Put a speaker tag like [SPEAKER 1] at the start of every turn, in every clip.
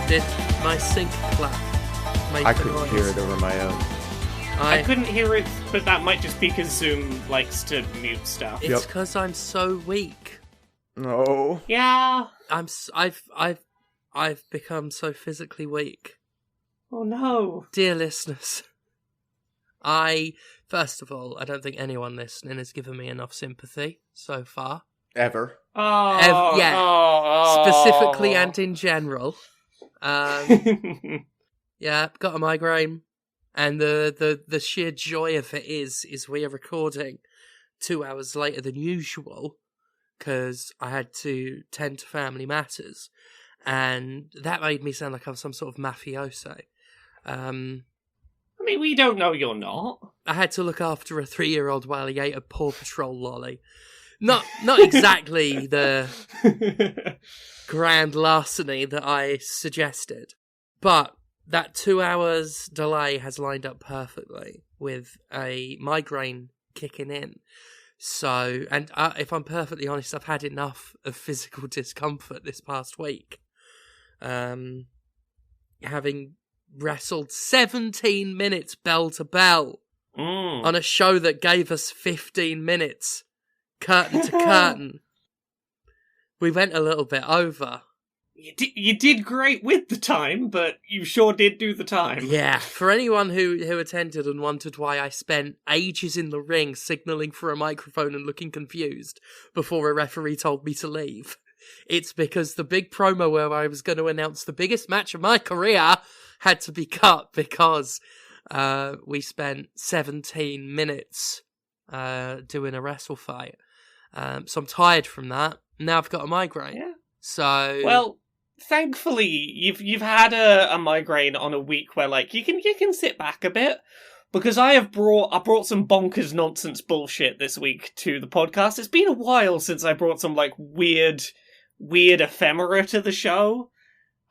[SPEAKER 1] Did my sync clap make
[SPEAKER 2] I
[SPEAKER 1] the
[SPEAKER 2] couldn't
[SPEAKER 1] noise?
[SPEAKER 2] hear it over my own.
[SPEAKER 3] I couldn't hear it, but that might just be because Zoom likes to mute stuff.
[SPEAKER 1] It's because I'm so weak.
[SPEAKER 2] No.
[SPEAKER 3] Yeah.
[SPEAKER 1] I've become so physically weak.
[SPEAKER 3] Oh no.
[SPEAKER 1] Dear listeners, first of all, I don't think anyone listening has given me enough sympathy so far.
[SPEAKER 2] Ever.
[SPEAKER 3] Oh.
[SPEAKER 1] Yeah.
[SPEAKER 3] Oh.
[SPEAKER 1] Specifically and in general. Yeah, got a migraine. And the sheer joy of it is we are recording 2 hours later than usual because I had to tend to family matters. And that made me sound like I'm some sort of mafioso.
[SPEAKER 3] I mean, we don't know you're not.
[SPEAKER 1] I had to look after a 3-year-old while he ate a Paw Patrol lolly. Not exactly the grand larceny that I suggested, but that 2 hours delay has lined up perfectly with a migraine kicking in. So, and if I'm perfectly honest, I've had enough of physical discomfort this past week. Having wrestled 17 minutes bell to bell on a show that gave us 15 minutes curtain to curtain. We went a little bit over.
[SPEAKER 3] You did great with the time, but you sure did do the time.
[SPEAKER 1] Yeah, for anyone who attended and wondered why I spent ages in the ring signalling for a microphone and looking confused before a referee told me to leave, it's because the big promo where I was going to announce the biggest match of my career had to be cut because we spent 17 minutes doing a wrestle fight. So I'm tired from that. Now I've got a migraine.
[SPEAKER 3] Yeah.
[SPEAKER 1] So
[SPEAKER 3] well, thankfully you've had a migraine on a week where like you can sit back a bit, because I brought some bonkers nonsense bullshit this week to the podcast. It's been a while since I brought some like weird ephemera to the show.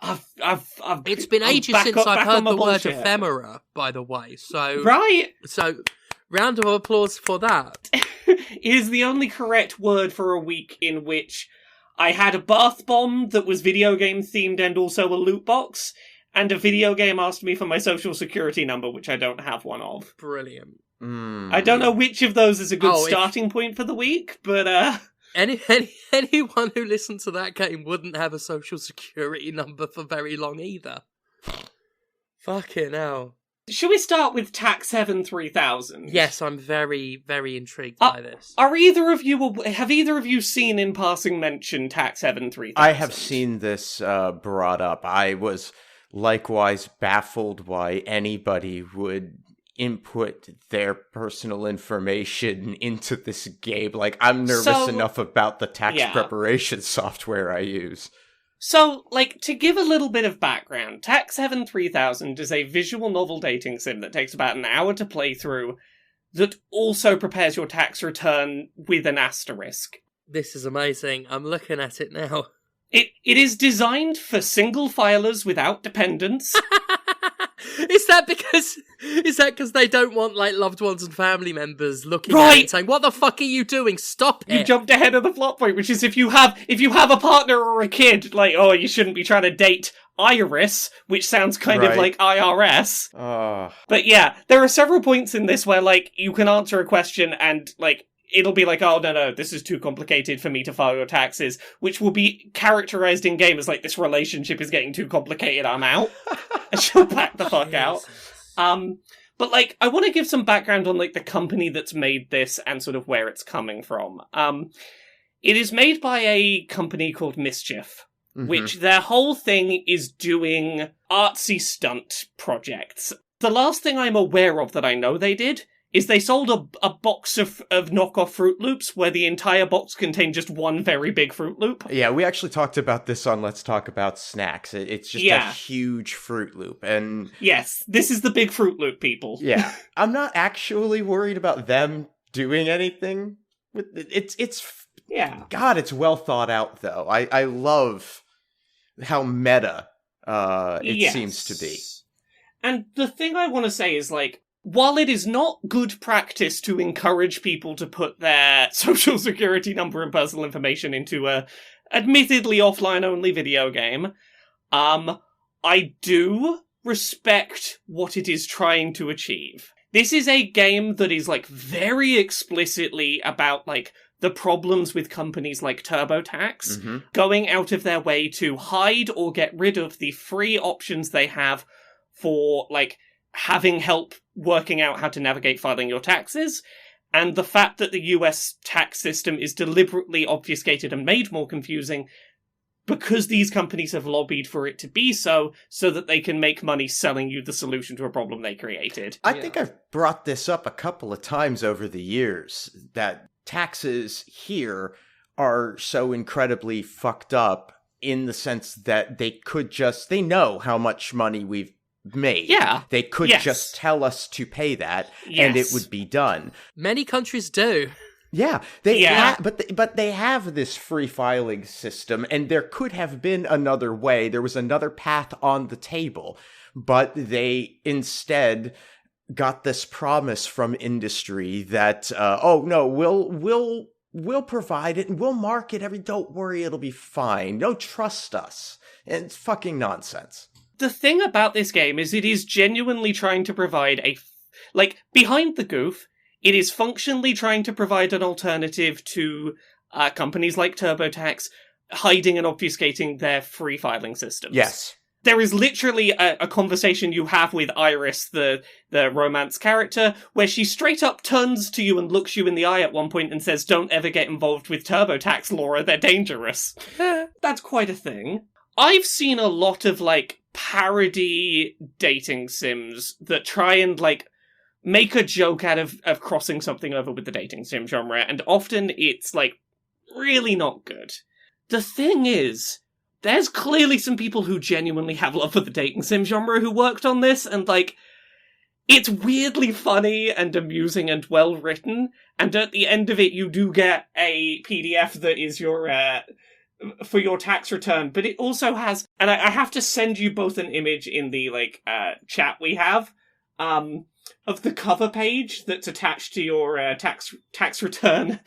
[SPEAKER 1] It's been ages since I've heard the word ephemera, by the way. So
[SPEAKER 3] right.
[SPEAKER 1] So round of applause for that.
[SPEAKER 3] It is the only correct word for a week in which I had a bath bomb that was video game themed and also a loot box, and a video game asked me for my social security number, which I don't have one of.
[SPEAKER 1] Brilliant.
[SPEAKER 3] I don't know which of those is a good starting point for the week, but
[SPEAKER 1] anyone who listened to that game wouldn't have a social security number for very long either. Fucking hell.
[SPEAKER 3] Should we start with Tax Heaven 3000?
[SPEAKER 1] Yes, I'm very, very intrigued by this.
[SPEAKER 3] Have either of you seen in passing mention Tax Heaven 3000?
[SPEAKER 2] I have seen this brought up. I was likewise baffled why anybody would input their personal information into this game. Like, I'm nervous enough about the tax preparation software I use.
[SPEAKER 3] So, like, to give a little bit of background, Tax Heaven 3000 is a visual novel dating sim that takes about an hour to play through that also prepares your tax return with an asterisk.
[SPEAKER 1] This is amazing. I'm looking at it now.
[SPEAKER 3] It is designed for single filers without dependents.
[SPEAKER 1] Is that because they don't want like loved ones and family members looking at it and saying, "What the fuck are you doing? Stop it!"
[SPEAKER 3] You jumped ahead of the plot point, which is if you have a partner or a kid, like, oh, you shouldn't be trying to date Iris, which sounds kind of like IRS. But yeah, there are several points in this where like you can answer a question and like it'll be like, oh, no, this is too complicated for me to file your taxes, which will be characterized in game as like, this relationship is getting too complicated, I'm out. And she'll back the fuck out. But like, I want to give some background on like the company that's made this and sort of where it's coming from. It is made by a company called Mischief, which their whole thing is doing artsy stunt projects. The last thing I'm aware of that I know they did is they sold a box of knockoff Fruit Loops where the entire box contained just one very big Fruit Loop.
[SPEAKER 2] Yeah, we actually talked about this on Let's Talk About Snacks. It's just a huge Fruit Loop. And
[SPEAKER 3] yes, this is the big Fruit Loop, people.
[SPEAKER 2] Yeah, I'm not actually worried about them doing anything. God, it's well thought out, though. I love how meta it seems to be.
[SPEAKER 3] And the thing I want to say is, like, while it is not good practice to encourage people to put their social security number and personal information into a admittedly offline-only video game, I do respect what it is trying to achieve. This is a game that is, like, very explicitly about, like, the problems with companies like TurboTax going out of their way to hide or get rid of the free options they have for, like, having help working out how to navigate filing your taxes, and the fact that the US tax system is deliberately obfuscated and made more confusing because these companies have lobbied for it to be so that they can make money selling you the solution to a problem they created.
[SPEAKER 2] I think I've brought this up a couple of times over the years, that taxes here are so incredibly fucked up in the sense that they know how much money we've made.
[SPEAKER 3] Yeah.
[SPEAKER 2] They could just tell us to pay that and it would be done.
[SPEAKER 1] Many countries do.
[SPEAKER 2] Yeah, but they have this free filing system, and there could have been another way. There was another path on the table, but they instead got this promise from industry that, we'll provide it and we'll market don't worry, it'll be fine. No, trust us. And it's fucking nonsense.
[SPEAKER 3] The thing about this game is it is genuinely trying to provide behind the goof, it is functionally trying to provide an alternative to companies like TurboTax hiding and obfuscating their free filing systems.
[SPEAKER 2] Yes.
[SPEAKER 3] There is literally a conversation you have with Iris, the romance character, where she straight up turns to you and looks you in the eye at one point and says, "Don't ever get involved with TurboTax, Laura, they're dangerous." That's quite a thing. I've seen a lot of, like, parody dating sims that try and, like, make a joke out of crossing something over with the dating sim genre, and often it's, like, really not good. The thing is, there's clearly some people who genuinely have love for the dating sim genre who worked on this, and, like, it's weirdly funny and amusing and well written, and at the end of it you do get a PDF that is your, for your tax return, but it also has, and I have to send you both an image in the, like, chat we have, of the cover page that's attached to your tax return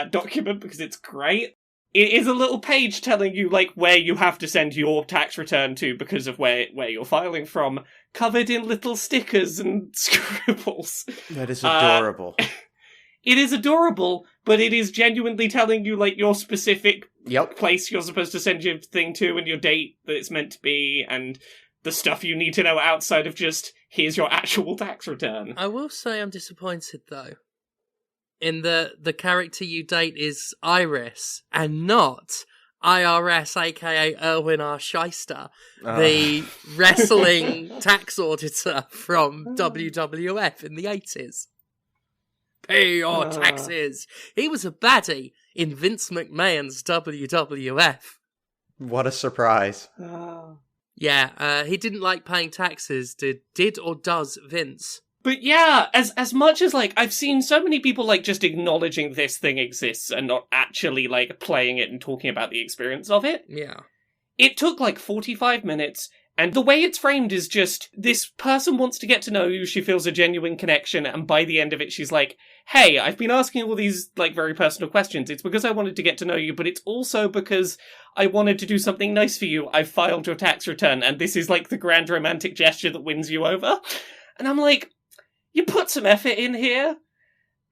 [SPEAKER 3] document, because it's great. It is a little page telling you, like, where you have to send your tax return to because of where you're filing from, covered in little stickers and scribbles.
[SPEAKER 2] That is adorable.
[SPEAKER 3] It is adorable, but it is genuinely telling you, like, your specific place you're supposed to send your thing to and your date that it's meant to be, and the stuff you need to know outside of just, here's your actual tax return.
[SPEAKER 1] I will say I'm disappointed, though, in the character you date is Iris, and not IRS, aka Erwin R. Shyster, the wrestling tax auditor from WWF in the 80s. Pay your taxes. He was a baddie in Vince McMahon's WWF.
[SPEAKER 2] What a surprise.
[SPEAKER 1] Yeah, he didn't like paying taxes, did or does Vince.
[SPEAKER 3] But yeah, as much as, like, I've seen so many people, like, just acknowledging this thing exists and not actually, like, playing it and talking about the experience of it.
[SPEAKER 1] Yeah.
[SPEAKER 3] It took, like, 45 minutes, and the way it's framed is just, this person wants to get to know you, she feels a genuine connection, and by the end of it she's like, hey, I've been asking all these, like, very personal questions. It's because I wanted to get to know you, but it's also because I wanted to do something nice for you. I filed your tax return, and this is, like, the grand romantic gesture that wins you over. And I'm like, you put some effort in here,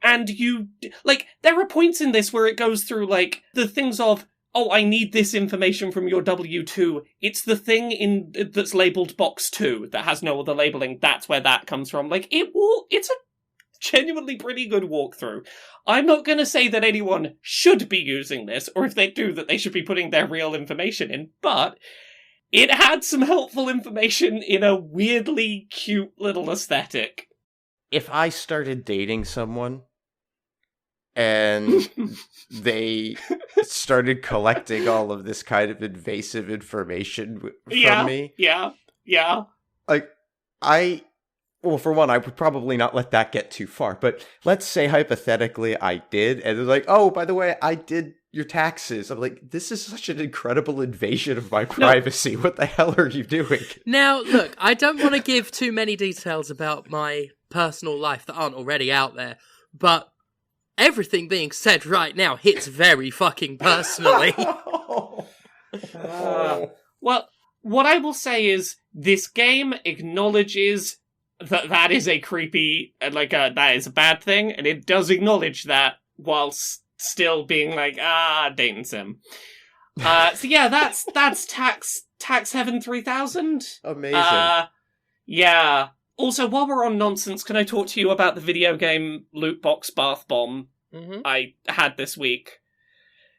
[SPEAKER 3] and you, like, there are points in this where it goes through, like, the things of, oh, I need this information from your W-2. It's the thing that's labelled box 2 that has no other labelling. That's where that comes from. Like, it's a genuinely pretty good walkthrough. I'm not going to say that anyone should be using this, or if they do, that they should be putting their real information in, but it had some helpful information in a weirdly cute little aesthetic.
[SPEAKER 2] If I started dating someone and they started collecting all of this kind of invasive information from me.
[SPEAKER 3] Yeah.
[SPEAKER 2] Like, well, for one, I would probably not let that get too far. But let's say hypothetically I did, and they're like, oh, by the way, I did your taxes. I'm like, this is such an incredible invasion of my privacy. No. What the hell are you doing?
[SPEAKER 1] Now, look, I don't want to give too many details about my personal life that aren't already out there, but everything being said right now hits very fucking personally.
[SPEAKER 3] Well, what I will say is this game acknowledges that is a creepy, that is a bad thing, and it does acknowledge that whilst still being like, dating sim. So yeah, that's Tax Heaven 3000.
[SPEAKER 2] Amazing.
[SPEAKER 3] Yeah. Also, while we're on nonsense, can I talk to you about the video game loot box bath bomb I had this week?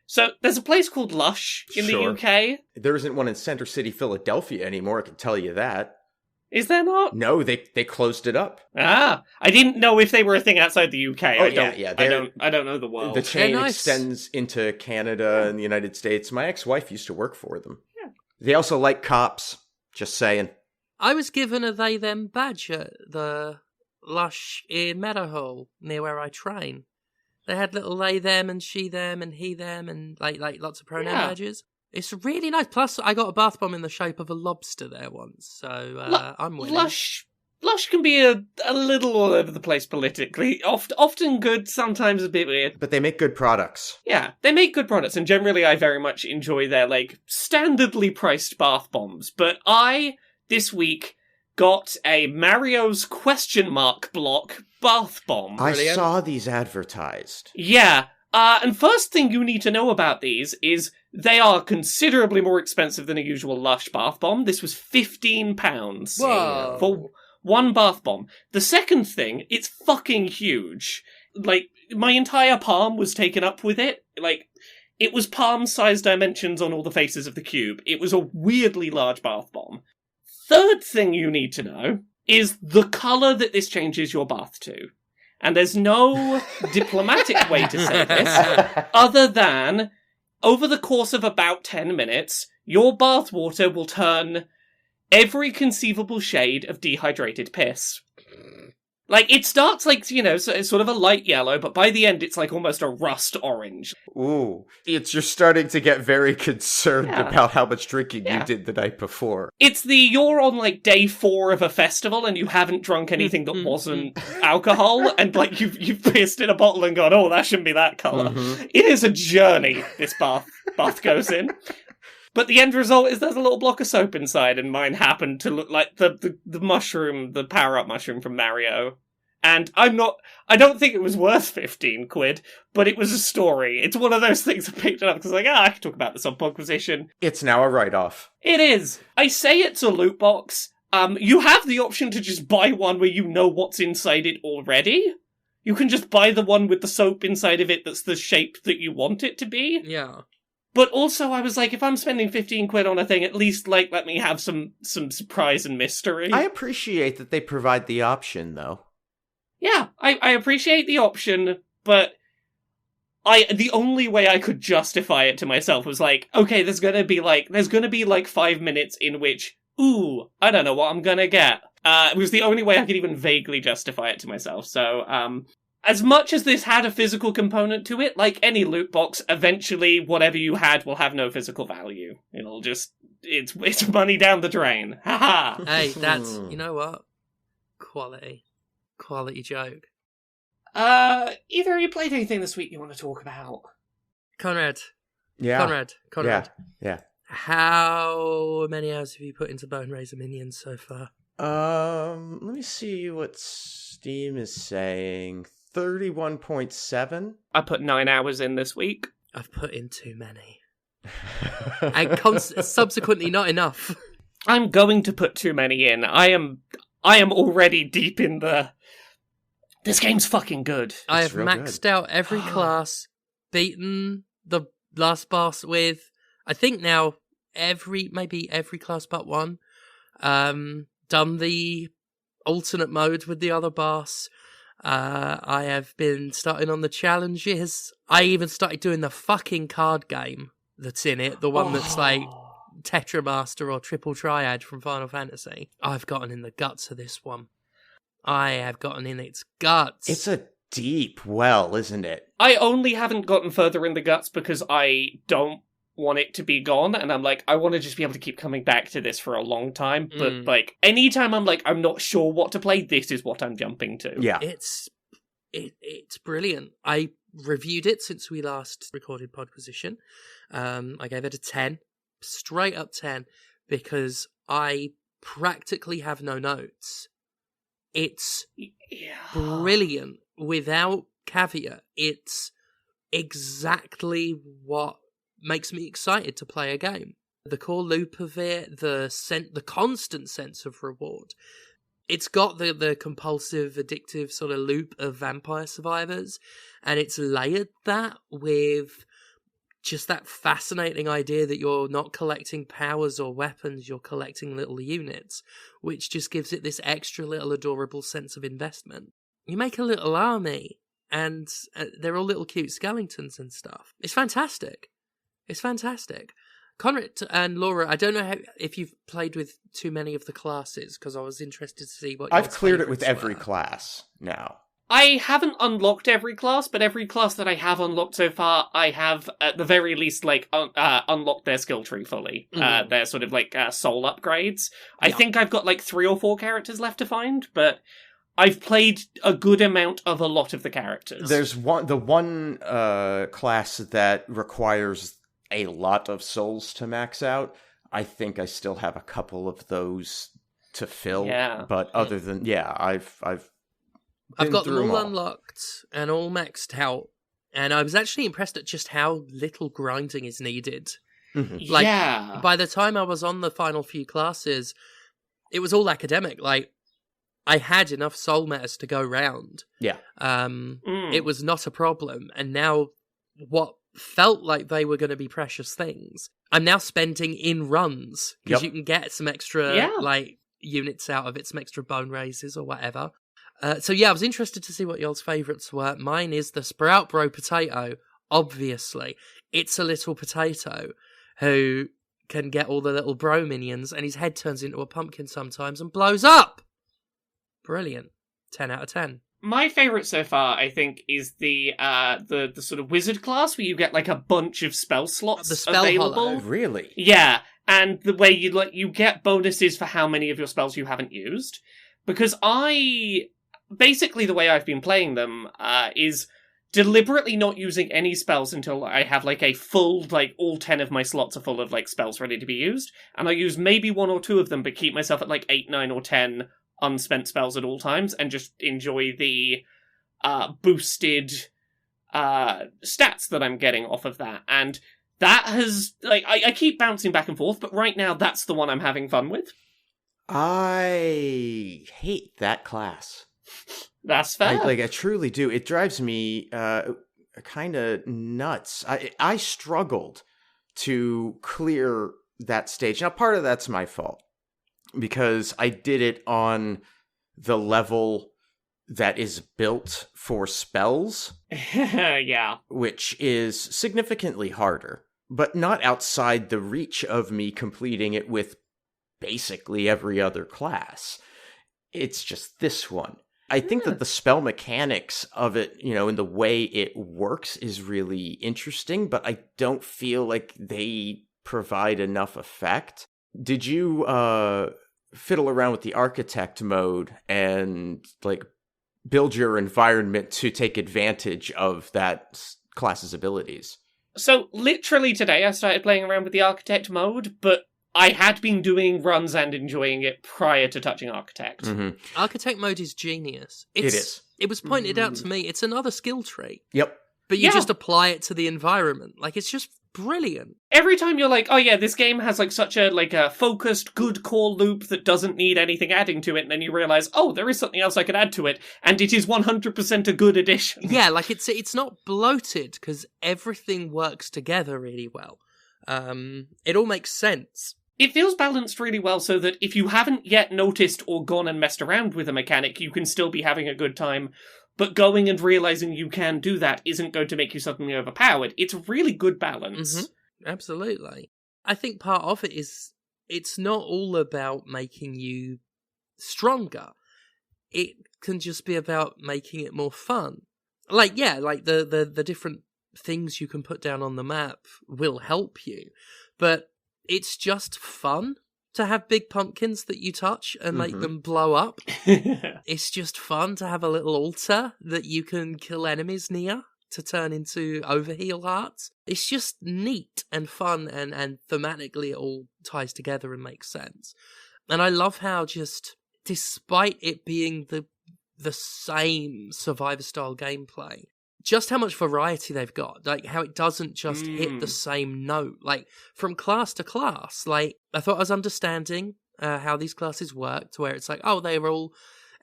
[SPEAKER 3] So, there's a place called Lush in the UK.
[SPEAKER 2] There isn't one in Center City, Philadelphia anymore, I can tell you that.
[SPEAKER 3] Is there not?
[SPEAKER 2] No, they closed it up.
[SPEAKER 3] I didn't know if they were a thing outside the UK.
[SPEAKER 2] Oh,
[SPEAKER 3] I don't know the world.
[SPEAKER 2] The chain extends into Canada and the United States. My ex-wife used to work for them.
[SPEAKER 3] Yeah.
[SPEAKER 2] They also like cops. Just saying.
[SPEAKER 1] I was given a they-them badge at the Lush in Meadowhall, near where I train. They had little they-them and she-them and he-them and like lots of pronoun badges. It's really nice. Plus, I got a bath bomb in the shape of a lobster there once, so I'm winning.
[SPEAKER 3] Lush can be a little all over the place politically. Often good, sometimes a bit weird.
[SPEAKER 2] But they make good products.
[SPEAKER 3] Yeah, they make good products, and generally I very much enjoy their, standardly priced bath bombs. But I, this week, got a Mario's question mark block bath bomb.
[SPEAKER 2] I saw these advertised.
[SPEAKER 3] Yeah. And first thing you need to know about these is they are considerably more expensive than a usual Lush bath bomb. This was £15 for one bath bomb. The second thing, it's fucking huge. My entire palm was taken up with it. It was palm-sized dimensions on all the faces of the cube. It was a weirdly large bath bomb. Third thing you need to know is the colour that this changes your bath to. And there's no diplomatic way to say this, other than, over the course of about 10 minutes, your bathwater will turn every conceivable shade of dehydrated piss. It starts it's sort of a light yellow, but by the end it's almost a rust orange.
[SPEAKER 2] Ooh. You're starting to get very concerned about how much drinking you did the night before.
[SPEAKER 3] It's you're on day 4 of a festival and you haven't drunk anything that wasn't alcohol, and you've pissed in a bottle and gone, oh, that shouldn't be that colour. Mm-hmm. It is a journey, this bath goes in. But the end result is there's a little block of soap inside, and mine happened to look like the mushroom, the power-up mushroom from Mario. And I don't think it was worth 15 quid, but it was a story. It's one of those things I picked it up because I can talk about this on Podquisition.
[SPEAKER 2] It's now a write-off.
[SPEAKER 3] It is. I say it's a loot box. You have the option to just buy one where you know what's inside it already. You can just buy the one with the soap inside of it that's the shape that you want it to be.
[SPEAKER 1] Yeah.
[SPEAKER 3] But also, I was if I'm spending 15 quid on a thing, at least, let me have some surprise and mystery.
[SPEAKER 2] I appreciate that they provide the option, though.
[SPEAKER 3] Yeah, I appreciate the option, but the only way I could justify it to myself was okay, there's gonna be 5 minutes in which, ooh, I don't know what I'm gonna get. It was the only way I could even vaguely justify it to myself, so, as much as this had a physical component to it, like any loot box, eventually whatever you had will have no physical value. It'll just, it's money down the drain. Haha.
[SPEAKER 1] Hey, that's, you know what? Quality joke.
[SPEAKER 3] Either of you played anything this week you want to talk about?
[SPEAKER 1] Conrad.
[SPEAKER 2] Yeah.
[SPEAKER 1] Conrad.
[SPEAKER 2] Yeah.
[SPEAKER 1] How many hours have you put into Boneraiser Minions so far?
[SPEAKER 2] Let me see what Steam is saying. 31.7.
[SPEAKER 3] I put 9 hours in this week.
[SPEAKER 1] I've put in too many. And subsequently not enough.
[SPEAKER 3] I'm going to put too many in. I am already deep in the... This game's fucking good.
[SPEAKER 1] I have maxed out every class, beaten the last boss with, I think now, maybe every class but one. Done the alternate mode with the other boss. I have been starting on the challenges. I even started doing the fucking card game that's in it. The one that's Tetramaster or Triple Triad from Final Fantasy. I've gotten in the guts of this one. I have gotten in its guts.
[SPEAKER 2] It's a deep well, isn't it?
[SPEAKER 3] I only haven't gotten further in the guts because I don't want it to be gone, and I'm I want to just be able to keep coming back to this for a long time, but anytime I'm not sure what to play, this is what I'm jumping to.
[SPEAKER 2] Yeah.
[SPEAKER 1] It's brilliant. I reviewed it since we last recorded Podquisition. I gave it a 10, straight up 10, because I practically have no notes. It's brilliant without caveat. It's exactly what makes me excited to play a game. The core loop of it, the constant sense of reward. It's got the compulsive, addictive sort of loop of Vampire Survivors, and it's layered that with just that fascinating idea that you're not collecting powers or weapons, you're collecting little units, which just gives it this extra little adorable sense of investment. You make a little army, and they're all little cute skeletons and stuff. It's fantastic. It's fantastic. Conrad and Laura, I don't know if you've played with too many of the classes, because I was interested to see what
[SPEAKER 2] I've cleared it with every class now.
[SPEAKER 3] I haven't unlocked every class, but every class that I have unlocked so far, I have, at the very least, unlocked their skill tree fully. Their sort of, soul upgrades. I think I've got, 3 or 4 characters left to find, but I've played a good amount of a lot of the characters.
[SPEAKER 2] There's the one class that requires a lot of souls to max out. I think I still have a couple of those to fill.
[SPEAKER 3] Yeah.
[SPEAKER 2] But other than,
[SPEAKER 1] I've got them all unlocked and all maxed out, and I was actually impressed at just how little grinding is needed.
[SPEAKER 2] Mm-hmm.
[SPEAKER 1] By the time I was on the final few classes, it was all academic. I had enough soul matters to go round.
[SPEAKER 2] Yeah.
[SPEAKER 1] It was not a problem, and now what felt like they were going to be precious things, I'm now spending in runs, because you can get some extra units out of it, some extra bone raises or whatever. So I was interested to see what y'all's favourites were. Mine is the Sprout Bro Potato, obviously. It's a little potato who can get all the little bro minions, and his head turns into a pumpkin sometimes and blows up! Brilliant. 10 out of 10.
[SPEAKER 3] My favourite so far, I think, is the sort of wizard class, where you get, a bunch of spell slots
[SPEAKER 1] the spell
[SPEAKER 3] available.
[SPEAKER 2] Oh, really?
[SPEAKER 3] Yeah, and the way you get bonuses for how many of your spells you haven't used. Because basically, the way I've been playing them is deliberately not using any spells until I have, a full, all 10 of my slots are full of, spells ready to be used. And I use maybe 1 or 2 of them, but keep myself at, 8, 9, or 10 unspent spells at all times, and just enjoy the boosted stats that I'm getting off of that. And that has, I keep bouncing back and forth, but right now, that's the one I'm having fun with.
[SPEAKER 2] I hate that class.
[SPEAKER 3] That's fair.
[SPEAKER 2] I truly do. It drives me kind of nuts. I struggled to clear that stage. Now, part of that's my fault, because I did it on the level that is built for spells.
[SPEAKER 3] Yeah.
[SPEAKER 2] Which is significantly harder, but not outside the reach of me completing it with basically every other class. It's just this one. I think that the spell mechanics of it, in the way it works is really interesting, but I don't feel like they provide enough effect. Did you fiddle around with the architect mode and build your environment to take advantage of that class's abilities?
[SPEAKER 3] So literally today I started playing around with the architect mode, but I had been doing runs and enjoying it prior to touching Architect.
[SPEAKER 2] Mm-hmm.
[SPEAKER 1] Architect mode is genius.
[SPEAKER 2] It is.
[SPEAKER 1] It was pointed out to me, it's another skill tree.
[SPEAKER 2] Yep.
[SPEAKER 1] But you just apply it to the environment. It's just brilliant.
[SPEAKER 3] Every time you're like, oh yeah, this game has such a focused, good core loop that doesn't need anything adding to it, and then you realise, oh, there is something else I could add to it, and it is 100% a good addition.
[SPEAKER 1] Yeah, it's not bloated, because everything works together really well. It all makes sense.
[SPEAKER 3] It feels balanced really well so that if you haven't yet noticed or gone and messed around with a mechanic, you can still be having a good time, but going and realising you can do that isn't going to make you suddenly overpowered. It's a really good balance.
[SPEAKER 1] Mm-hmm. Absolutely. I think part of it is it's not all about making you stronger. It can just be about making it more fun. The different things you can put down on the map will help you, but it's just fun to have big pumpkins that you touch and make them blow up. It's just fun to have a little altar that you can kill enemies near. to turn into overheal hearts. It's just neat and fun, and thematically it all ties together and makes sense. And I love how just, despite it being the same Survivor-style gameplay, just how much variety they've got. Like, how it doesn't just hit the same note. Like, from class to class. Like, I thought I was understanding how these classes worked, where it's like, oh, they were all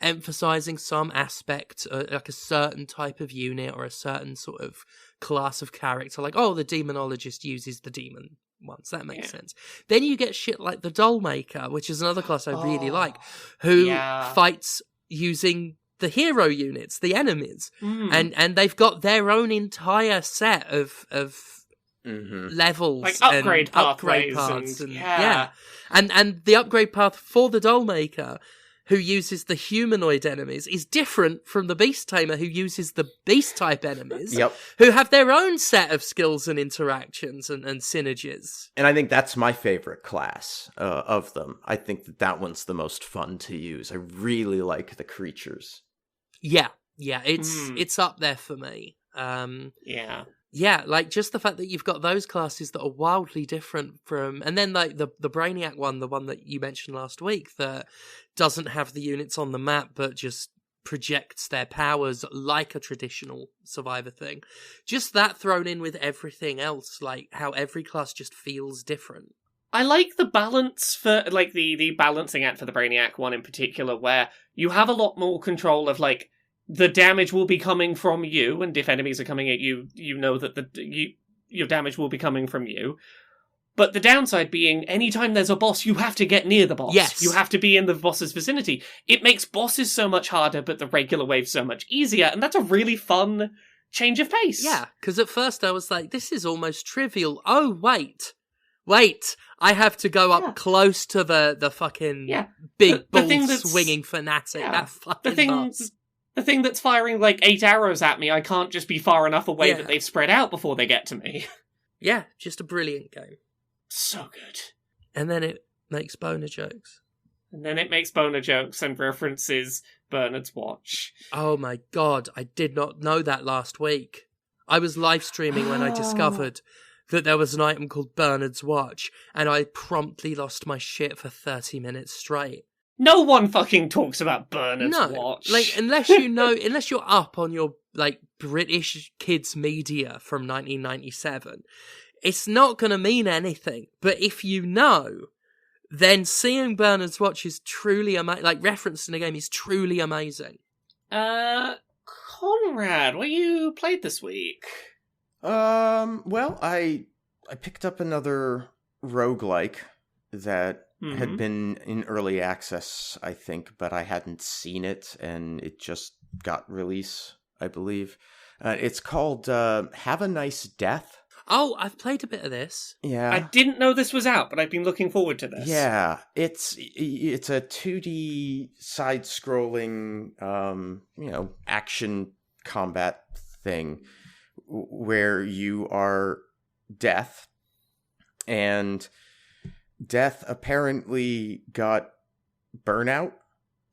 [SPEAKER 1] emphasizing some aspect, like a certain type of unit or a certain sort of class of character. Like, oh, the demonologist uses the demon ones. That makes sense. Then you get shit like the Dollmaker, which is another class I really like, who fights using the hero units, the enemies, and they've got their own entire set of levels,
[SPEAKER 3] like upgrade
[SPEAKER 1] paths, and the upgrade path for the Dollmaker, who uses the humanoid enemies, is different from the Beast Tamer, who uses the beast type enemies, who have their own set of skills and interactions and synergies.
[SPEAKER 2] And I think that's my favorite class of them. I think that one's the most fun to use. I really like the creatures.
[SPEAKER 1] Yeah, it's up there for me. Yeah, like, just the fact that you've got those classes that are wildly different from... And then, like, the Brainiac one, the one that you mentioned last week, that doesn't have the units on the map, but just projects their powers like a traditional Survivor thing. Just that thrown in with everything else, like, how every class just feels different.
[SPEAKER 3] I like the balance for, like, the balancing act for the Brainiac one in particular, where you have a lot more control of, like, the damage will be coming from you, and if enemies are coming at you, you know that your damage will be coming from you. But the downside being, anytime there's a boss, you have to get near the boss.
[SPEAKER 1] Yes.
[SPEAKER 3] You have to be in the boss's vicinity. It makes bosses so much harder, but the regular waves so much easier, and that's a really fun change of pace.
[SPEAKER 1] Yeah, because at first I was like, this is almost trivial. Oh, wait, I have to go up close to the fucking big ball-swinging fanatic. That fucking nuts.
[SPEAKER 3] The thing that's firing, like, 8 arrows at me, I can't just be far enough away that they've spread out before they get to me.
[SPEAKER 1] Yeah, just a brilliant game.
[SPEAKER 3] So good.
[SPEAKER 1] And then it makes boner jokes.
[SPEAKER 3] And references Bernard's watch.
[SPEAKER 1] Oh my god, I did not know that last week. I was live streaming when I discovered that there was an item called Bernard's watch, and I promptly lost my shit for 30 minutes straight.
[SPEAKER 3] No one fucking talks about Bernard's watch.
[SPEAKER 1] Like, unless you're up on your, like, British kids media from 1997, it's not going to mean anything. But if you know, then seeing Bernard's watch is truly amazing. Like, referenced in the game is truly amazing.
[SPEAKER 3] Conrad, what you played this week?
[SPEAKER 2] Well, I picked up another roguelike that had been in early access, I think, but I hadn't seen it, and it just got release, I believe. It's called Have a Nice Death.
[SPEAKER 1] Oh, I've played a bit of this.
[SPEAKER 2] Yeah.
[SPEAKER 3] I didn't know this was out, but I've been looking forward to this.
[SPEAKER 2] Yeah, it's a 2D side-scrolling, action combat thing where you are Death, and Death apparently got burnout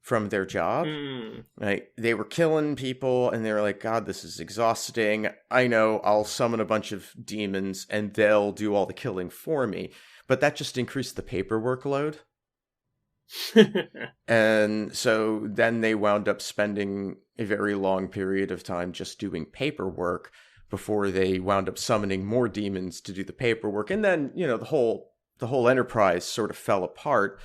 [SPEAKER 2] from their job. Like, they were killing people, and they were like, God, this is exhausting. I know, I'll summon a bunch of demons, and they'll do all the killing for me. But that just increased the paperwork load. And so then they wound up spending a very long period of time just doing paperwork before they wound up summoning more demons to do the paperwork. And then, the whole enterprise sort of fell apart.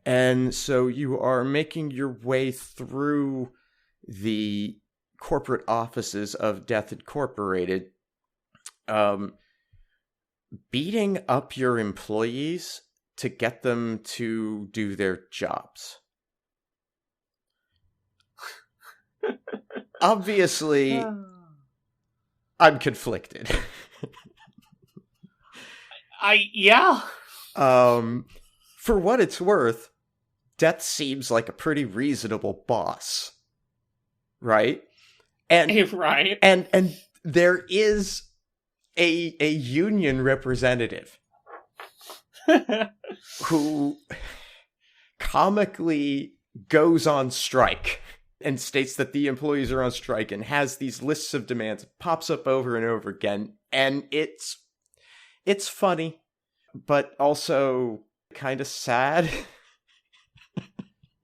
[SPEAKER 2] And so you are making your way through the corporate offices of Death Incorporated, beating up your employees to get them to do their jobs. Obviously, I'm conflicted. For what it's worth, Death seems like a pretty reasonable boss, right? And
[SPEAKER 3] right.
[SPEAKER 2] And there is a union representative who comically goes on strike and states that the employees are on strike and has these lists of demands, pops up over and over again. And it's funny, but also kind of sad.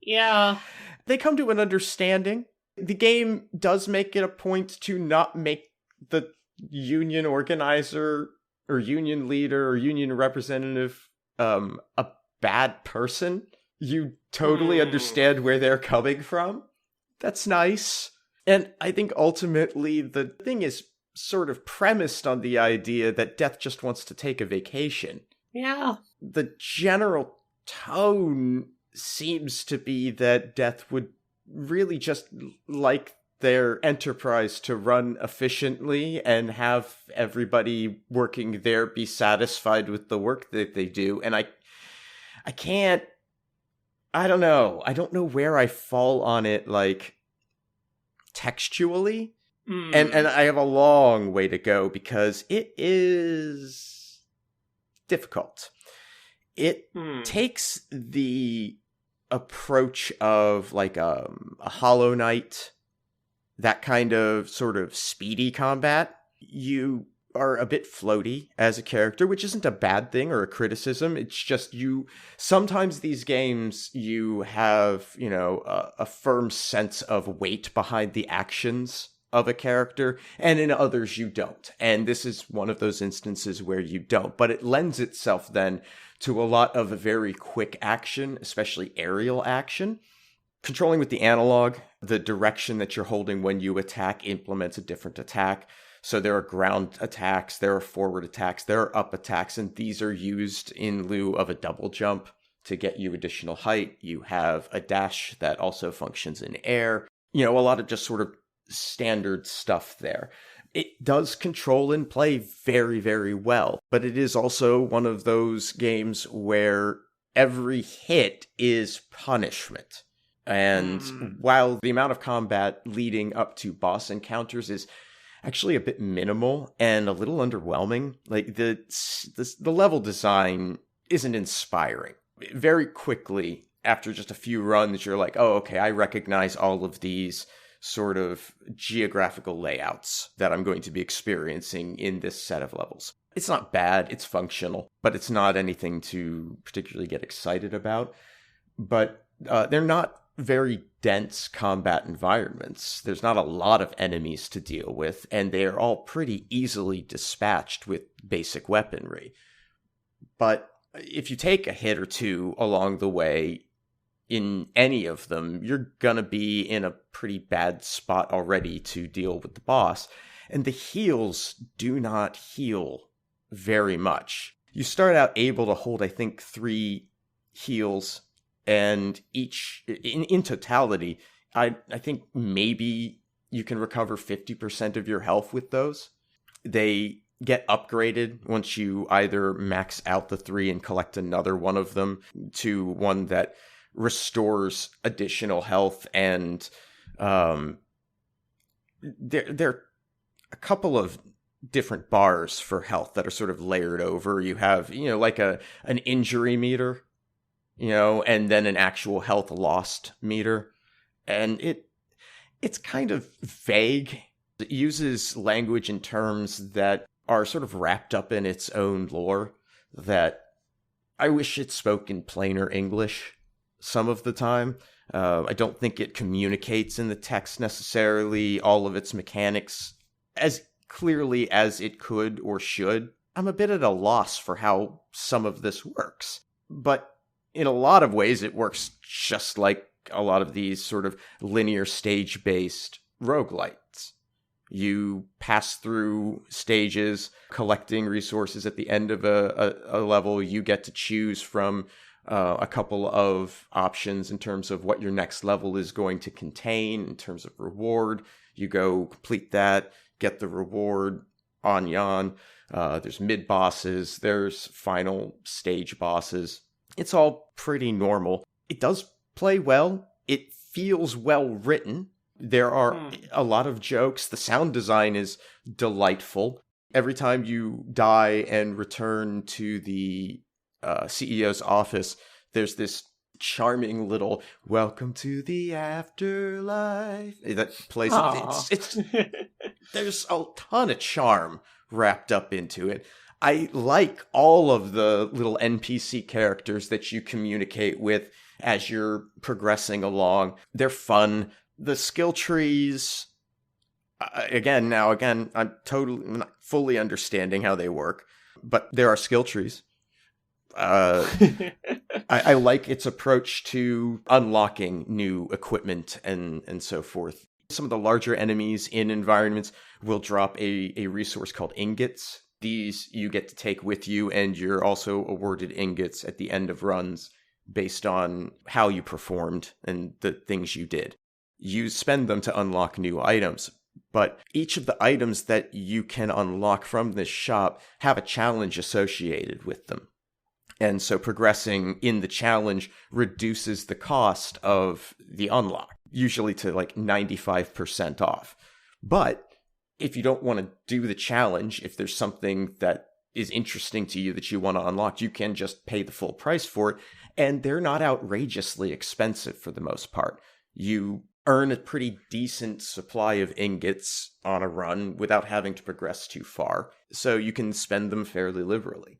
[SPEAKER 3] Yeah.
[SPEAKER 2] They come to an understanding. The game does make it a point to not make the union organizer or union leader or union representative a bad person. You totally understand where they're coming from. That's nice. And I think ultimately the thing is sort of premised on the idea that Death just wants to take a vacation.
[SPEAKER 3] Yeah.
[SPEAKER 2] The general tone seems to be that Death would really just like their enterprise to run efficiently and have everybody working there be satisfied with the work that they do. And I don't know. I don't know where I fall on it, like, textually. And I have a long way to go because it is difficult. It takes the approach of like a Hollow Knight, that kind of sort of speedy combat. You are a bit floaty as a character, which isn't a bad thing or a criticism. It's just sometimes these games, you have, a firm sense of weight behind the actions of a character, and in others you don't. And this is one of those instances where you don't, but it lends itself then to a lot of very quick action, especially aerial action. Controlling with the analog, the direction that you're holding when you attack implements a different attack. So there are ground attacks, there are forward attacks, there are up attacks, and these are used in lieu of a double jump to get you additional height. You have a dash that also functions in air. A lot of just sort of standard stuff there. It does control and play very, very well, but it is also one of those games where every hit is punishment. And while the amount of combat leading up to boss encounters is actually a bit minimal and a little underwhelming, like the level design isn't inspiring. Very quickly, after just a few runs, you're like, oh, okay, I recognize all of these sort of geographical layouts that I'm going to be experiencing in this set of levels. It's not bad, it's functional, but it's not anything to particularly get excited about. But they're not very dense combat environments. There's not a lot of enemies to deal with, and they're all pretty easily dispatched with basic weaponry. But if you take a hit or two along the way, in any of them, you're gonna be in a pretty bad spot already to deal with the boss. And the heals do not heal very much. You start out able to hold, I think, 3 heals, and each, in totality, I think maybe you can recover 50% of your health with those. They get upgraded once you either max out the 3 and collect another one of them to one that restores additional health, and there a couple of different bars for health that are sort of layered over. You have, like an injury meter, and then an actual health lost meter. And it's kind of vague. It uses language and terms that are sort of wrapped up in its own lore that I wish it spoke in plainer English some of the time. I don't think it communicates in the text necessarily all of its mechanics as clearly as it could or should. I'm a bit at a loss for how some of this works. But in a lot of ways, it works just like a lot of these sort of linear stage-based roguelites. You pass through stages, collecting resources at the end of a level. You get to choose from a couple of options in terms of what your next level is going to contain in terms of reward. You go complete that, get the reward, on yon. There's mid-bosses, there's final stage bosses. It's all pretty normal. It does play well. It feels well written. There are a lot of jokes. The sound design is delightful. Every time you die and return to the CEO's office, there's this charming little "Welcome to the Afterlife" that plays. It's there's a ton of charm wrapped up into it. I like all of the little NPC characters that you communicate with as you're progressing along. They're fun. The skill trees, again, I'm not fully understanding how they work, but there are skill trees. I like its approach to unlocking new equipment and so forth. Some of the larger enemies in environments will drop a resource called ingots. These you get to take with you, and you're also awarded ingots at the end of runs based on how you performed and the things you did. You spend them to unlock new items, but each of the items that you can unlock from this shop have a challenge associated with them. And so progressing in the challenge reduces the cost of the unlock, usually to like 95% off. But if you don't want to do the challenge, if there's something that is interesting to you that you want to unlock, you can just pay the full price for it. And they're not outrageously expensive for the most part. You earn a pretty decent supply of ingots on a run without having to progress too far. So you can spend them fairly liberally.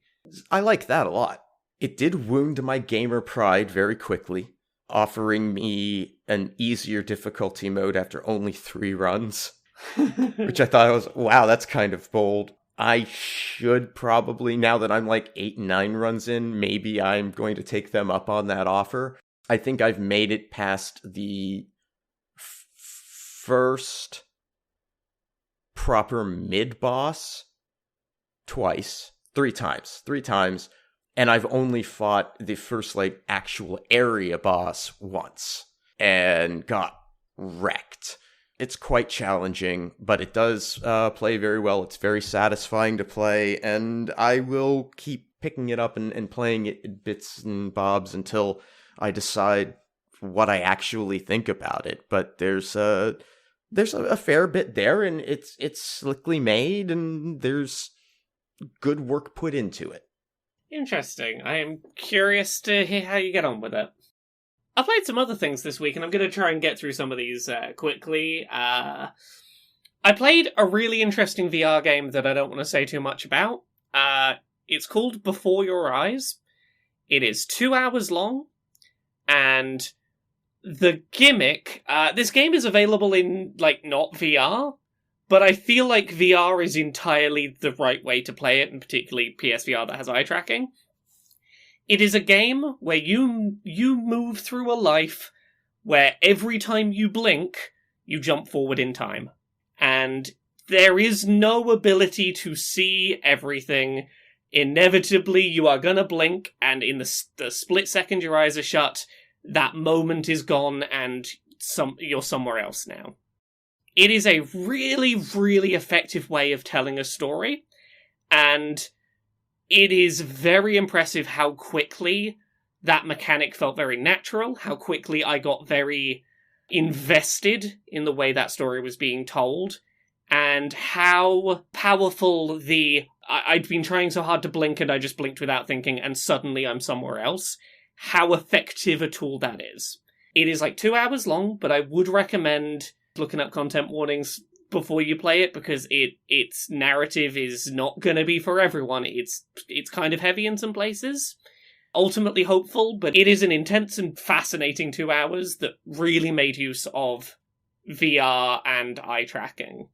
[SPEAKER 2] I like that a lot. It did wound my gamer pride very quickly, offering me an easier difficulty mode after only 3 runs. Which I thought was, wow, that's kind of bold. I should probably, now that I'm like 8-9 runs in, maybe I'm going to take them up on that offer. I think I've made it past the first proper mid-boss three times, and I've only fought the first like actual area boss once, and got wrecked. It's quite challenging, but it does play very well. It's very satisfying to play, and I will keep picking it up and playing it in bits and bobs until I decide what I actually think about it. But there's a fair bit there, and it's slickly made, and there's good work put into it.
[SPEAKER 3] Interesting. I am curious to hear how you get on with it. I played some other things this week, and I'm going to try and get through some of these quickly. I played a really interesting VR game that I don't want to say too much about. It's called Before Your Eyes. It is 2 hours long, and the gimmick... this game is available in, like, not VR, but I feel like VR is entirely the right way to play it, and particularly PSVR that has eye tracking. It is a game where you move through a life where every time you blink, you jump forward in time. And there is no ability to see everything. Inevitably, you are gonna blink, and in the split second your eyes are shut, that moment is gone, and you're somewhere else now. It is a really, really effective way of telling a story, and it is very impressive how quickly that mechanic felt very natural, how quickly I got very invested in the way that story was being told, and how powerful I'd been trying so hard to blink and I just blinked without thinking and suddenly I'm somewhere else, how effective a tool that is. It is like 2 hours long, but I would recommend looking up content warnings before you play it, because its narrative is not going to be for everyone. It's kind of heavy in some places. Ultimately hopeful, but it is an intense and fascinating 2 hours that really made use of VR and eye tracking.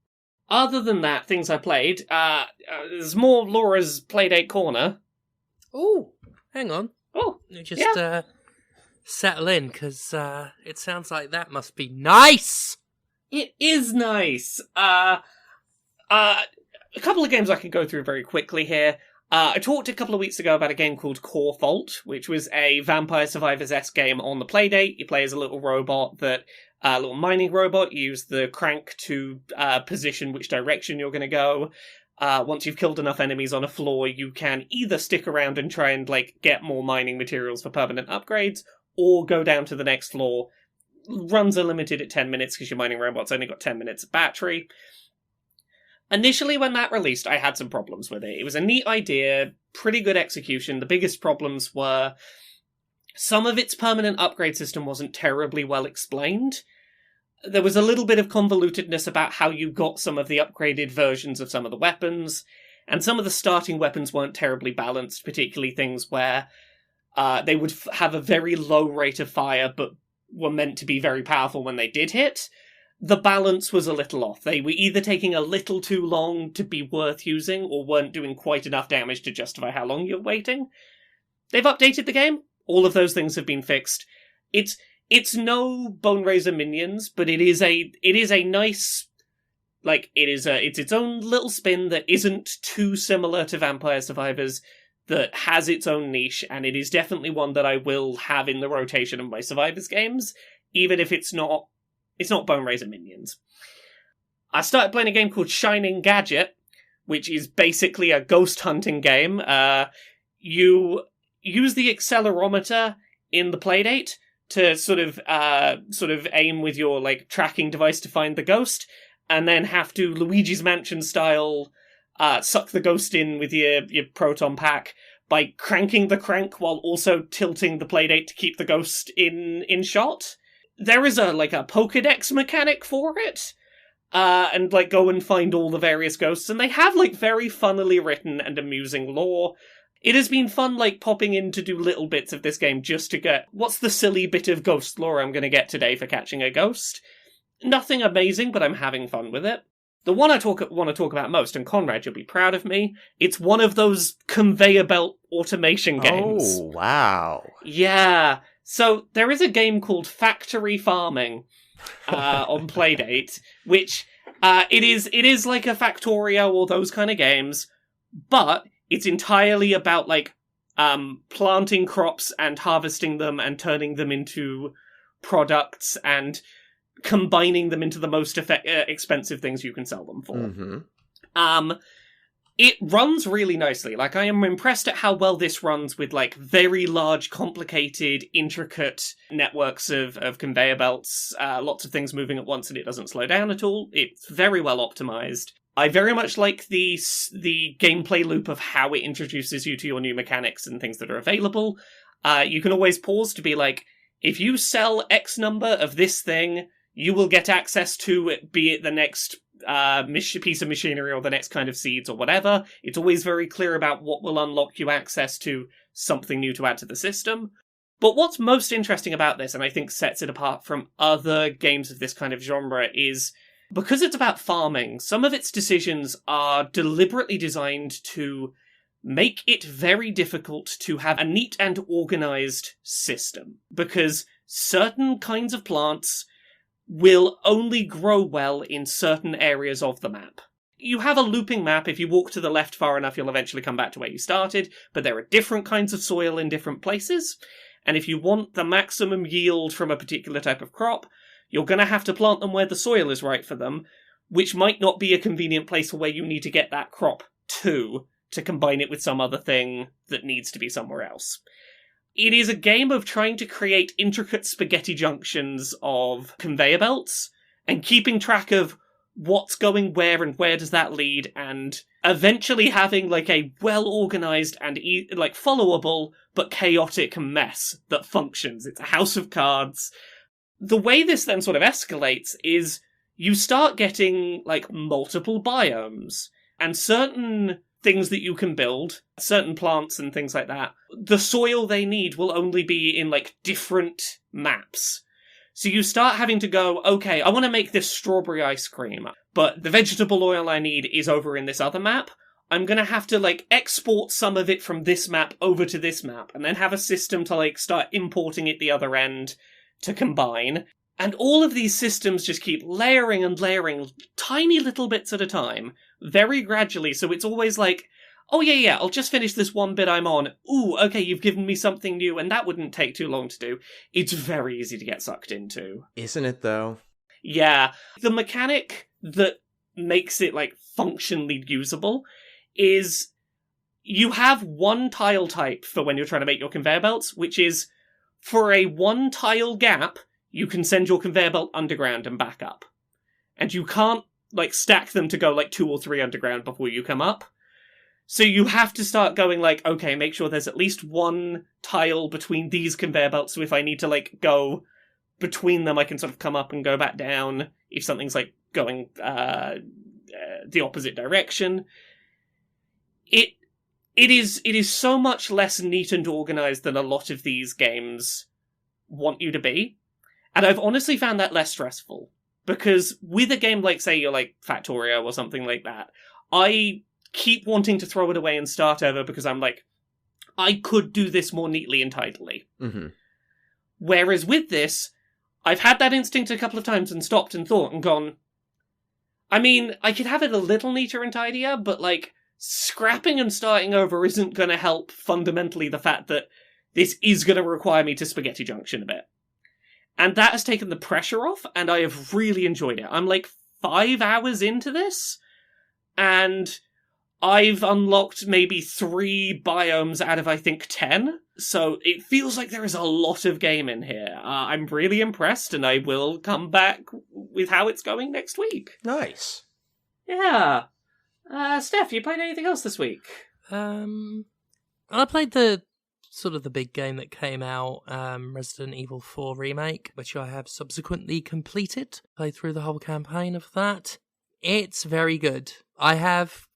[SPEAKER 3] Other than that, things I played, there's more Laura's Playdate Corner.
[SPEAKER 1] Oh, hang on.
[SPEAKER 3] Oh,
[SPEAKER 1] just settle in, because it sounds like that must be nice!
[SPEAKER 3] It is nice. A couple of games I can go through very quickly here. I talked a couple of weeks ago about a game called Core Fault, which was a Vampire Survivors-esque game on the Playdate. You play as a little robot a little mining robot. You use the crank to position which direction you're going to go. Once you've killed enough enemies on a floor, you can either stick around and try and get more mining materials for permanent upgrades, or go down to the next floor. Runs are limited at 10 minutes because your mining robot's only got 10 minutes of battery. Initially, when that released, I had some problems with it. It was a neat idea, pretty good execution. The biggest problems were Some of its permanent upgrade system wasn't terribly well explained. There was a little bit of convolutedness about how you got some of the upgraded versions of some of the weapons, and some of the starting weapons weren't terribly balanced, particularly things where they would have a very low rate of fire, but were meant to be very powerful when they did hit. The balance was a little off. They were either taking a little too long to be worth using, or weren't doing quite enough damage to justify how long you're waiting. They've updated the game. All of those things have been fixed. It's no Boneraiser Minions, but it is a nice, it's its own little spin that isn't too similar to Vampire Survivors, that has its own niche, and it is definitely one that I will have in the rotation of my Survivors games, even if it's not Boneraiser Minions. I started playing a game called Shining Gadget, which is basically a ghost hunting game. You use the accelerometer in the playdate to sort of aim with your tracking device to find the ghost, and then have to Luigi's Mansion style suck the ghost in with your proton pack by cranking the crank while also tilting the playdate to keep the ghost in shot. There is a Pokedex mechanic for it, and go and find all the various ghosts, and they have very funnily written and amusing lore. It has been fun popping in to do little bits of this game just to get what's the silly bit of ghost lore I'm going to get today for catching a ghost. Nothing amazing, but I'm having fun with it. The one I want to talk about most, and Conrad, you'll be proud of me, it's one of those conveyor belt automation games.
[SPEAKER 2] Oh, wow.
[SPEAKER 3] Yeah. So there is a game called Factory Farming on Playdate, which it is like a Factorio or those kind of games, but it's entirely about planting crops and harvesting them and turning them into products and combining them into the most expensive things you can sell them for.
[SPEAKER 2] Mm-hmm.
[SPEAKER 3] It runs really nicely. I am impressed at how well this runs with very large, complicated, intricate networks of conveyor belts, lots of things moving at once, and it doesn't slow down at all. It's very well optimized. I very much like the gameplay loop of how it introduces you to your new mechanics and things that are available. You can always pause to be if you sell X number of this thing, you will get access to it, be it the next piece of machinery or the next kind of seeds or whatever. It's always very clear about what will unlock you access to something new to add to the system. But what's most interesting about this, and I think sets it apart from other games of this kind of genre, is because it's about farming, some of its decisions are deliberately designed to make it very difficult to have a neat and organized system. Because certain kinds of plants will only grow well in certain areas of the map. You have a looping map. If you walk to the left far enough, you'll eventually come back to where you started, but there are different kinds of soil in different places, and if you want the maximum yield from a particular type of crop, you're going to have to plant them where the soil is right for them, which might not be a convenient place for where you need to get that crop to combine it with some other thing that needs to be somewhere else. It is a game of trying to create intricate spaghetti junctions of conveyor belts and keeping track of what's going where and where does that lead, and eventually having a well-organized and followable but chaotic mess that functions. It's a house of cards. The way this then sort of escalates is you start getting multiple biomes and certain things that you can build, certain plants and things like that. The soil they need will only be in different maps. So you start having to go, okay, I want to make this strawberry ice cream, but the vegetable oil I need is over in this other map. I'm going to have to export some of it from this map over to this map and then have a system to start importing it the other end to combine. And all of these systems just keep layering and layering tiny little bits at a time, very gradually, so it's always oh yeah, I'll just finish this one bit I'm on. Ooh, okay, you've given me something new, and that wouldn't take too long to do. It's very easy to get sucked into.
[SPEAKER 2] Isn't it, though?
[SPEAKER 3] Yeah. The mechanic that makes it, functionally usable is you have one tile type for when you're trying to make your conveyor belts, which is, for a one tile gap, you can send your conveyor belt underground and back up. And you can't, stack them to go, 2 or 3 underground before you come up. So you have to start going like, okay, make sure there's at least one tile between these conveyor belts, so if I need to like go between them, I can sort of come up and go back down if something's like going the opposite direction. It is so much less neat and organized than a lot of these games want you to be. And I've honestly found that less stressful. Because with a game like, say, you're like Factorio or something like that, I keep wanting to throw it away and start over because I'm like, I could do this more neatly and tidily.
[SPEAKER 2] Mm-hmm.
[SPEAKER 3] Whereas with this, I've had that instinct a couple of times and stopped and thought and gone, I mean, I could have it a little neater and tidier, but like, scrapping and starting over isn't going to help fundamentally the fact that this is going to require me to spaghetti junction a bit. And that has taken the pressure off, and I have really enjoyed it. I'm like 5 hours into this, and I've unlocked maybe 3 biomes out of, I think, 10. So it feels like there is a lot of game in here. I'm really impressed, and I will come back with how it's going next week.
[SPEAKER 2] Nice.
[SPEAKER 3] Yeah. Steph, you played anything else this week?
[SPEAKER 1] I played the big game that came out, Resident Evil 4 Remake, which I have subsequently completed. Played through the whole campaign of that. It's very good. I have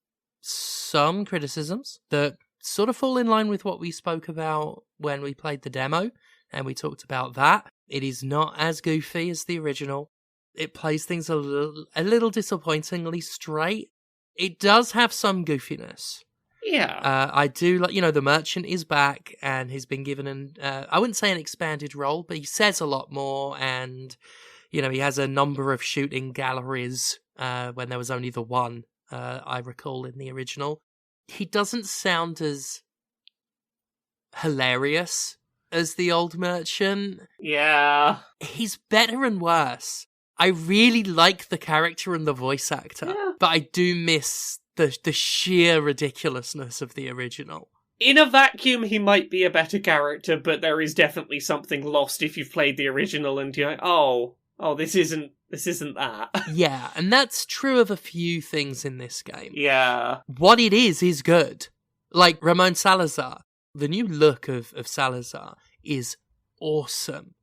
[SPEAKER 1] some criticisms that sort of fall in line with what we spoke about when we played the demo, and we talked about that. It is not as goofy as the original. It plays things a little disappointingly straight. It does have some goofiness.
[SPEAKER 3] Yeah.
[SPEAKER 1] I do like, the merchant is back and he's been given I wouldn't say an expanded role, but he says a lot more, and, he has a number of shooting galleries, when there was only the one, I recall in the original. He doesn't sound as hilarious as the old merchant.
[SPEAKER 3] Yeah.
[SPEAKER 1] He's better and worse. I really like the character and the voice actor, but I do miss the sheer ridiculousness of the original.
[SPEAKER 3] In a vacuum, he might be a better character, but there is definitely something lost if you've played the original and you're like, oh, this isn't that.
[SPEAKER 1] Yeah, and that's true of a few things in this game.
[SPEAKER 3] Yeah.
[SPEAKER 1] What it is good. Like Ramon Salazar. The new look of Salazar is awesome.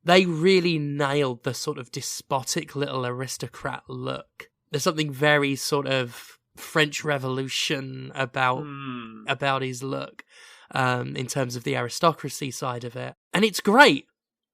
[SPEAKER 1] They really nailed the sort of despotic little aristocrat look. There's something very sort of French Revolution about his look, in terms of the aristocracy side of it. And it's great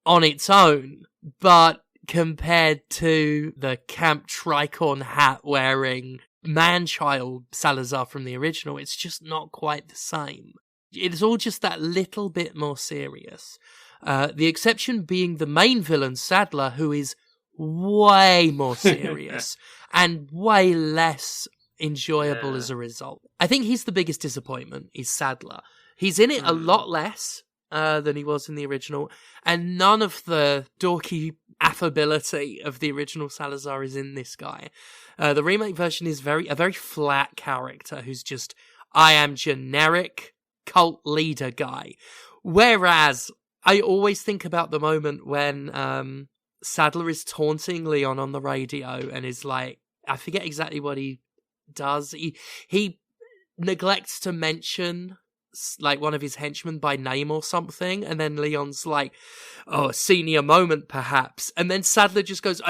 [SPEAKER 1] on its own, but compared to the camp tricorn hat wearing man-child Salazar from the original, it's just not quite the same. It's all just that little bit more serious. The exception being the main villain, Sadler, who is way more serious and way less enjoyable as a result. I think he's the biggest disappointment, is Sadler. He's in it a lot less than he was in the original, and none of the dorky affability of the original Salazar is in this guy. The remake version is a very flat character who's just, I am generic cult leader guy. Whereas I always think about the moment when Sadler is taunting Leon on the radio and is like, I forget exactly what he does. He neglects to mention like one of his henchmen by name or something, and then Leon's like, "Oh, a senior moment, perhaps." And then Sadler just goes,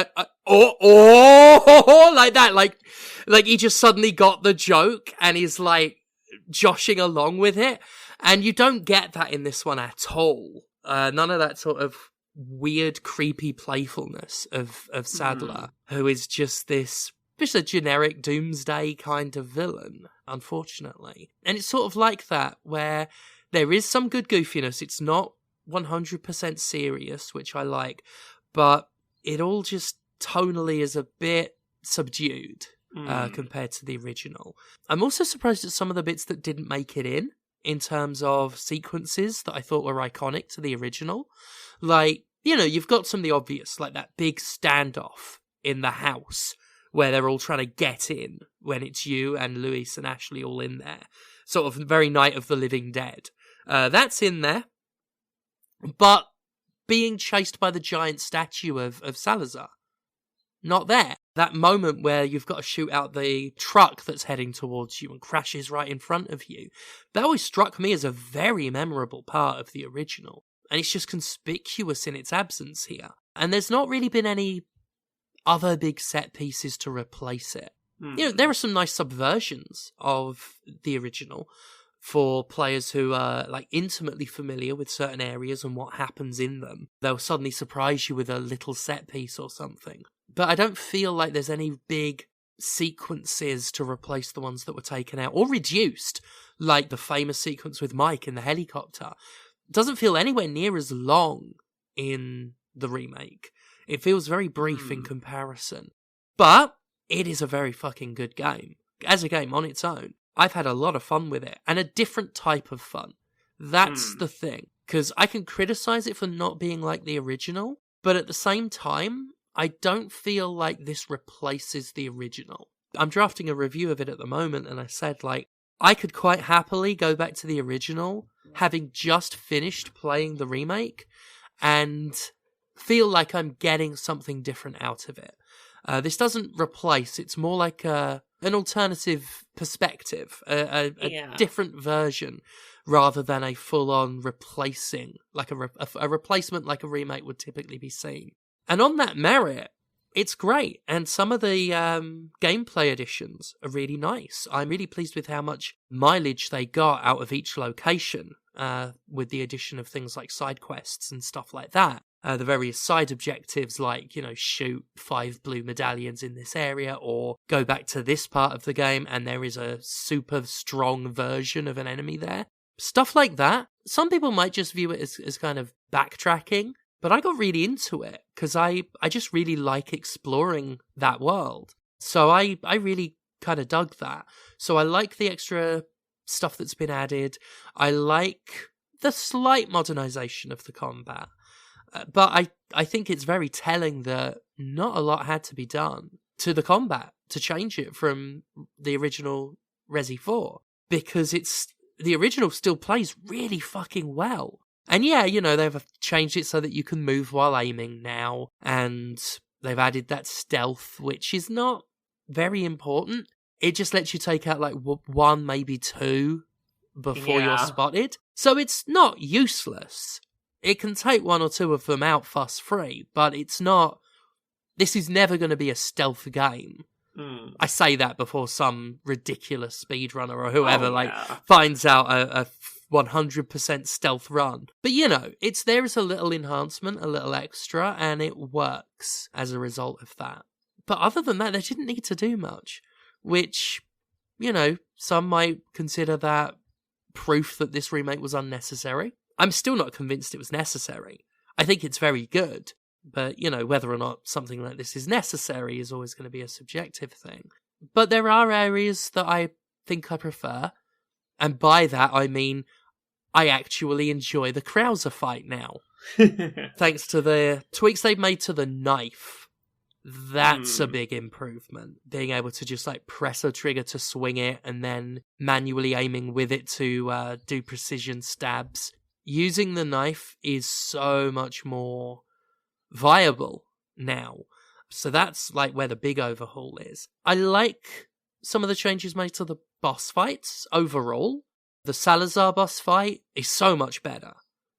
[SPEAKER 1] "Oh," like that, like he just suddenly got the joke and he's like joshing along with it. And you don't get that in this one at all. None of that sort of weird, creepy playfulness of Sadler, who is just a generic doomsday kind of villain, unfortunately. And it's sort of like that, where there is some good goofiness. It's not 100% serious, which I like, but it all just tonally is a bit subdued compared to the original. I'm also surprised at some of the bits that didn't make it in terms of sequences that I thought were iconic to the original. Like, you've got some of the obvious, like that big standoff in the house where they're all trying to get in when it's you and Luis and Ashley all in there. Sort of very Night of the Living Dead. That's in there. But being chased by the giant statue of Salazar, not there. That moment where you've got to shoot out the truck that's heading towards you and crashes right in front of you, that always struck me as a very memorable part of the original. And it's just conspicuous in its absence here. And there's not really been any other big set pieces to replace it. You know, there are some nice subversions of the original for players who are like intimately familiar with certain areas and what happens in them. They'll suddenly surprise you with a little set piece or something. But I don't feel like there's any big sequences to replace the ones that were taken out or reduced, like the famous sequence with Mike in the helicopter. It doesn't feel anywhere near as long in the remake. It feels very brief in comparison. But it is a very fucking good game. As a game on its own, I've had a lot of fun with it, and a different type of fun. That's the thing. Because I can criticize it for not being like the original, but at the same time, I don't feel like this replaces the original. I'm drafting a review of it at the moment, and I said, like, I could quite happily go back to the original, having just finished playing the remake, and feel like I'm getting something different out of it. This doesn't replace, it's more like an alternative perspective, a different version, rather than a full-on replacing, like a replacement like a remake would typically be seen. And on that merit, it's great, and some of the gameplay additions are really nice. I'm really pleased with how much mileage they got out of each location, with the addition of things like side quests and stuff like that. The various side objectives like, you know, shoot 5 blue medallions in this area, or go back to this part of the game and there is a super strong version of an enemy there. Stuff like that. Some people might just view it as kind of backtracking, but I got really into it because I just really like exploring that world. So I really kind of dug that. So I like the extra stuff that's been added. I like the slight modernization of the combat. But I think it's very telling that not a lot had to be done to the combat to change it from the original Resi 4. Because the original still plays really fucking well. And yeah, you know, they've changed it so that you can move while aiming now. And they've added that stealth, which is not very important. It just lets you take out like 1, maybe 2 before you're spotted. So it's not useless. It can take 1 or 2 of them out fuss-free, but it's not... This is never going to be a stealth game. I say that before some ridiculous speedrunner or whoever finds out a 100% stealth run. But, you know, there is a little enhancement, a little extra, and it works as a result of that. But other than that, they didn't need to do much, which, you know, some might consider that proof that this remake was unnecessary. I'm still not convinced it was necessary. I think it's very good, but, you know, whether or not something like this is necessary is always going to be a subjective thing. But there are areas that I think I prefer, and by that I mean I actually enjoy the Krauser fight now. Thanks to the tweaks they've made to the knife. That's a big improvement. Being able to just like press a trigger to swing it and then manually aiming with it to do precision stabs. Using the knife is so much more viable now. So that's like where the big overhaul is. I like some of the changes made to the boss fights overall. The Salazar boss fight is so much better.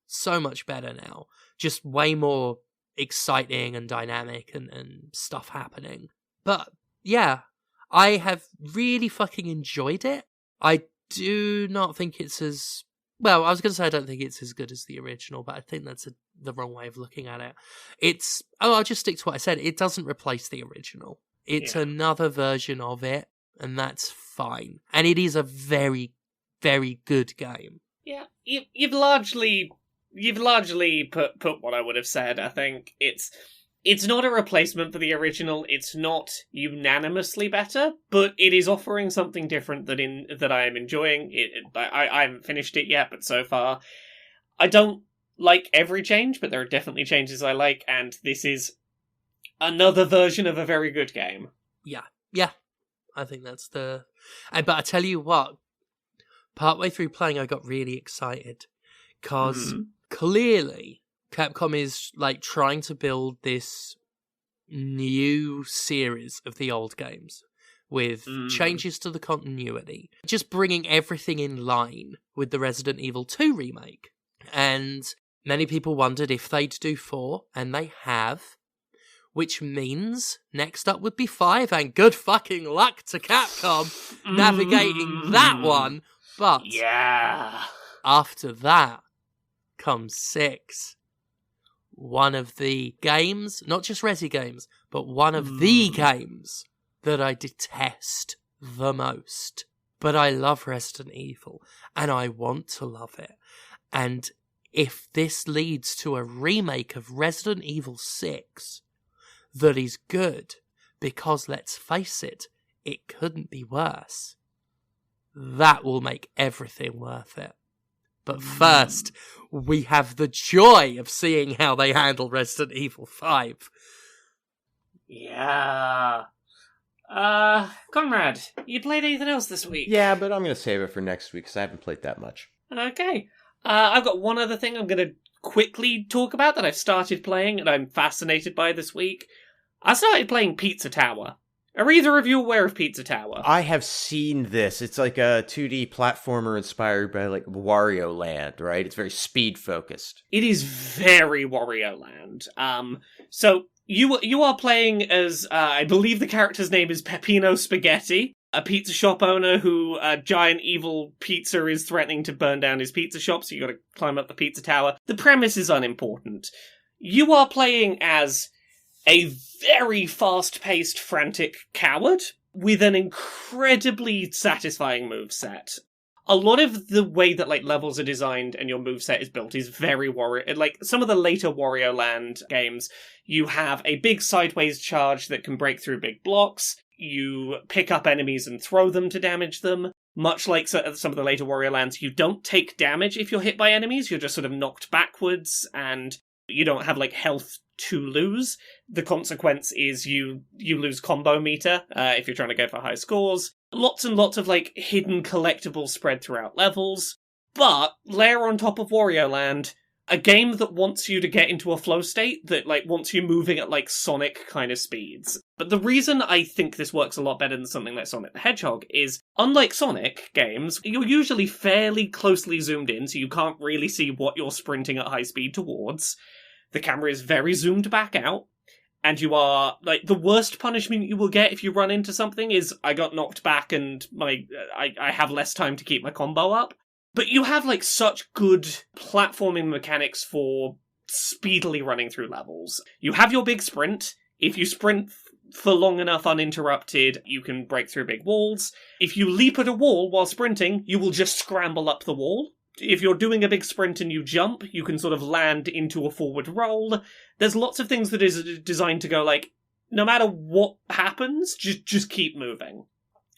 [SPEAKER 1] So much better now. Just way more exciting and dynamic and stuff happening. But yeah, I have really fucking enjoyed it. I do not think it's as... Well, I was going to say I don't think it's as good as the original, but I think that's the wrong way of looking at it. I'll just stick to what I said. It doesn't replace the original. It's another version of it, and that's fine. And it is a very, very good game.
[SPEAKER 3] Yeah, you've largely put what I would have said. I think it's not a replacement for the original. It's not unanimously better, but it is offering something different that I am enjoying. I haven't finished it yet, but so far, I don't like every change, but there are definitely changes I like, and this is another version of a very good game.
[SPEAKER 1] Yeah. I think that's but I tell you what, partway through playing, I got really excited, because clearly Capcom is like trying to build this new series of the old games with changes to the continuity, just bringing everything in line with the Resident Evil 2 remake. And many people wondered if they'd do 4, and they have, which means next up would be 5, and good fucking luck to Capcom navigating that one. But after that comes 6. One of the games, not just Resi games, but one of the games that I detest the most. But I love Resident Evil, and I want to love it. And if this leads to a remake of Resident Evil 6 that is good, because let's face it, it couldn't be worse, that will make everything worth it. But first, we have the joy of seeing how they handle Resident Evil 5.
[SPEAKER 3] Yeah. Conrad, you played anything else this week?
[SPEAKER 2] Yeah, but I'm going to save it for next week because I haven't played that much.
[SPEAKER 3] Okay. I've got one other thing I'm going to quickly talk about that I've started playing and I'm fascinated by this week. I started playing Pizza Tower. Are either of you aware of Pizza Tower?
[SPEAKER 2] I have seen this. It's like a 2D platformer inspired by like Wario Land, right? It's very speed focused.
[SPEAKER 3] It is very Wario Land. So you are playing as I believe the character's name is Peppino Spaghetti, a pizza shop owner who a giant evil pizza is threatening to burn down his pizza shop. So you got to climb up the pizza tower. The premise is unimportant. You are playing as a very fast-paced, frantic coward with an incredibly satisfying moveset. A lot of the way that like levels are designed and your moveset is built is very Wario. Like some of the later Wario Land games, you have a big sideways charge that can break through big blocks. You pick up enemies and throw them to damage them. Much like some of the later Wario Lands, you don't take damage if you're hit by enemies. You're just sort of knocked backwards, and you don't have like health to lose. The consequence is you lose combo meter if you're trying to go for high scores. Lots and lots of like hidden collectibles spread throughout levels. But layer on top of Wario Land, a game that wants you to get into a flow state that like wants you moving at like Sonic kind of speeds. But the reason I think this works a lot better than something like Sonic the Hedgehog is, unlike Sonic games, you're usually fairly closely zoomed in, so you can't really see what you're sprinting at high speed towards. The camera is very zoomed back out, and you are, like, the worst punishment you will get if you run into something is, I got knocked back and I have less time to keep my combo up. But you have, like, such good platforming mechanics for speedily running through levels. You have your big sprint. If you sprint for long enough uninterrupted, you can break through big walls. If you leap at a wall while sprinting, you will just scramble up the wall. If you're doing a big sprint and you jump, you can sort of land into a forward roll. There's lots of things that is designed to go like, no matter what happens, just keep moving.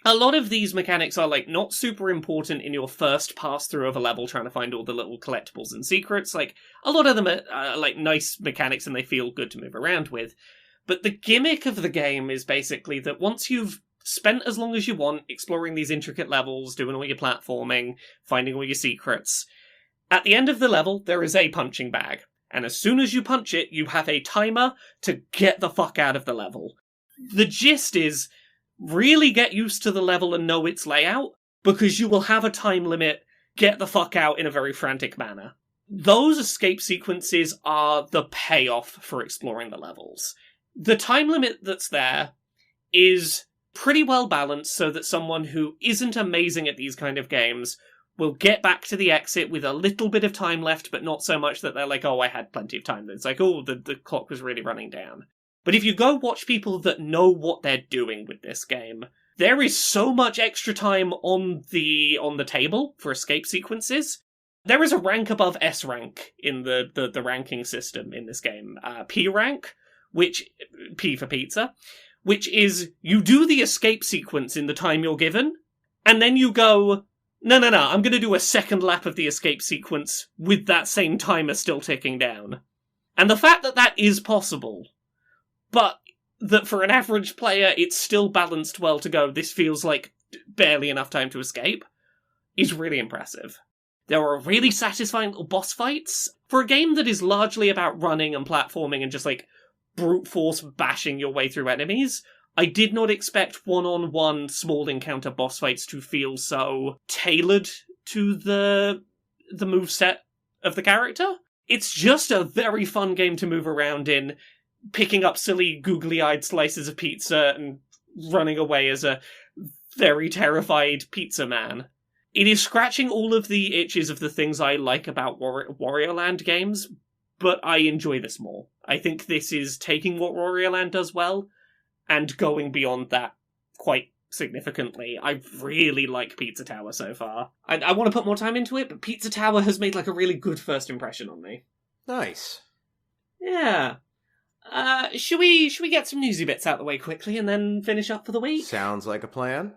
[SPEAKER 3] A lot of these mechanics are like not super important in your first pass through of a level trying to find all the little collectibles and secrets. Like, a lot of them are like nice mechanics and they feel good to move around with. But the gimmick of the game is basically that once you've spent as long as you want exploring these intricate levels, doing all your platforming, finding all your secrets, at the end of the level, there is a punching bag. And as soon as you punch it, you have a timer to get the fuck out of the level. The gist is, really get used to the level and know its layout, because you will have a time limit, get the fuck out in a very frantic manner. Those escape sequences are the payoff for exploring the levels. The time limit that's there is pretty well balanced so that someone who isn't amazing at these kind of games will get back to the exit with a little bit of time left, but not so much that they're like, oh, I had plenty of time. It's like, oh, the clock was really running down. But if you go watch people that know what they're doing with this game, there is so much extra time on the table for escape sequences. There is a rank above S rank in the ranking system in this game. P rank, which, P for pizza, which is you do the escape sequence in the time you're given, and then you go, no, I'm going to do a second lap of the escape sequence with that same timer still ticking down. And the fact that that is possible, but that for an average player it's still balanced well to go, this feels like barely enough time to escape, is really impressive. There are really satisfying little boss fights. For a game that is largely about running and platforming and just like brute force bashing your way through enemies. I did not expect one-on-one small encounter boss fights to feel so tailored to the moveset of the character. It's just a very fun game to move around in, picking up silly googly-eyed slices of pizza and running away as a very terrified pizza man. It is scratching all of the itches of the things I like about Wario Land games, but I enjoy this more. I think this is taking what Wario Land does well, and going beyond that quite significantly. I really like Pizza Tower so far. I want to put more time into it, but Pizza Tower has made like a really good first impression on me.
[SPEAKER 2] Nice.
[SPEAKER 3] Yeah. Should we get some newsy bits out the way quickly and then finish up for the week?
[SPEAKER 2] Sounds like a plan.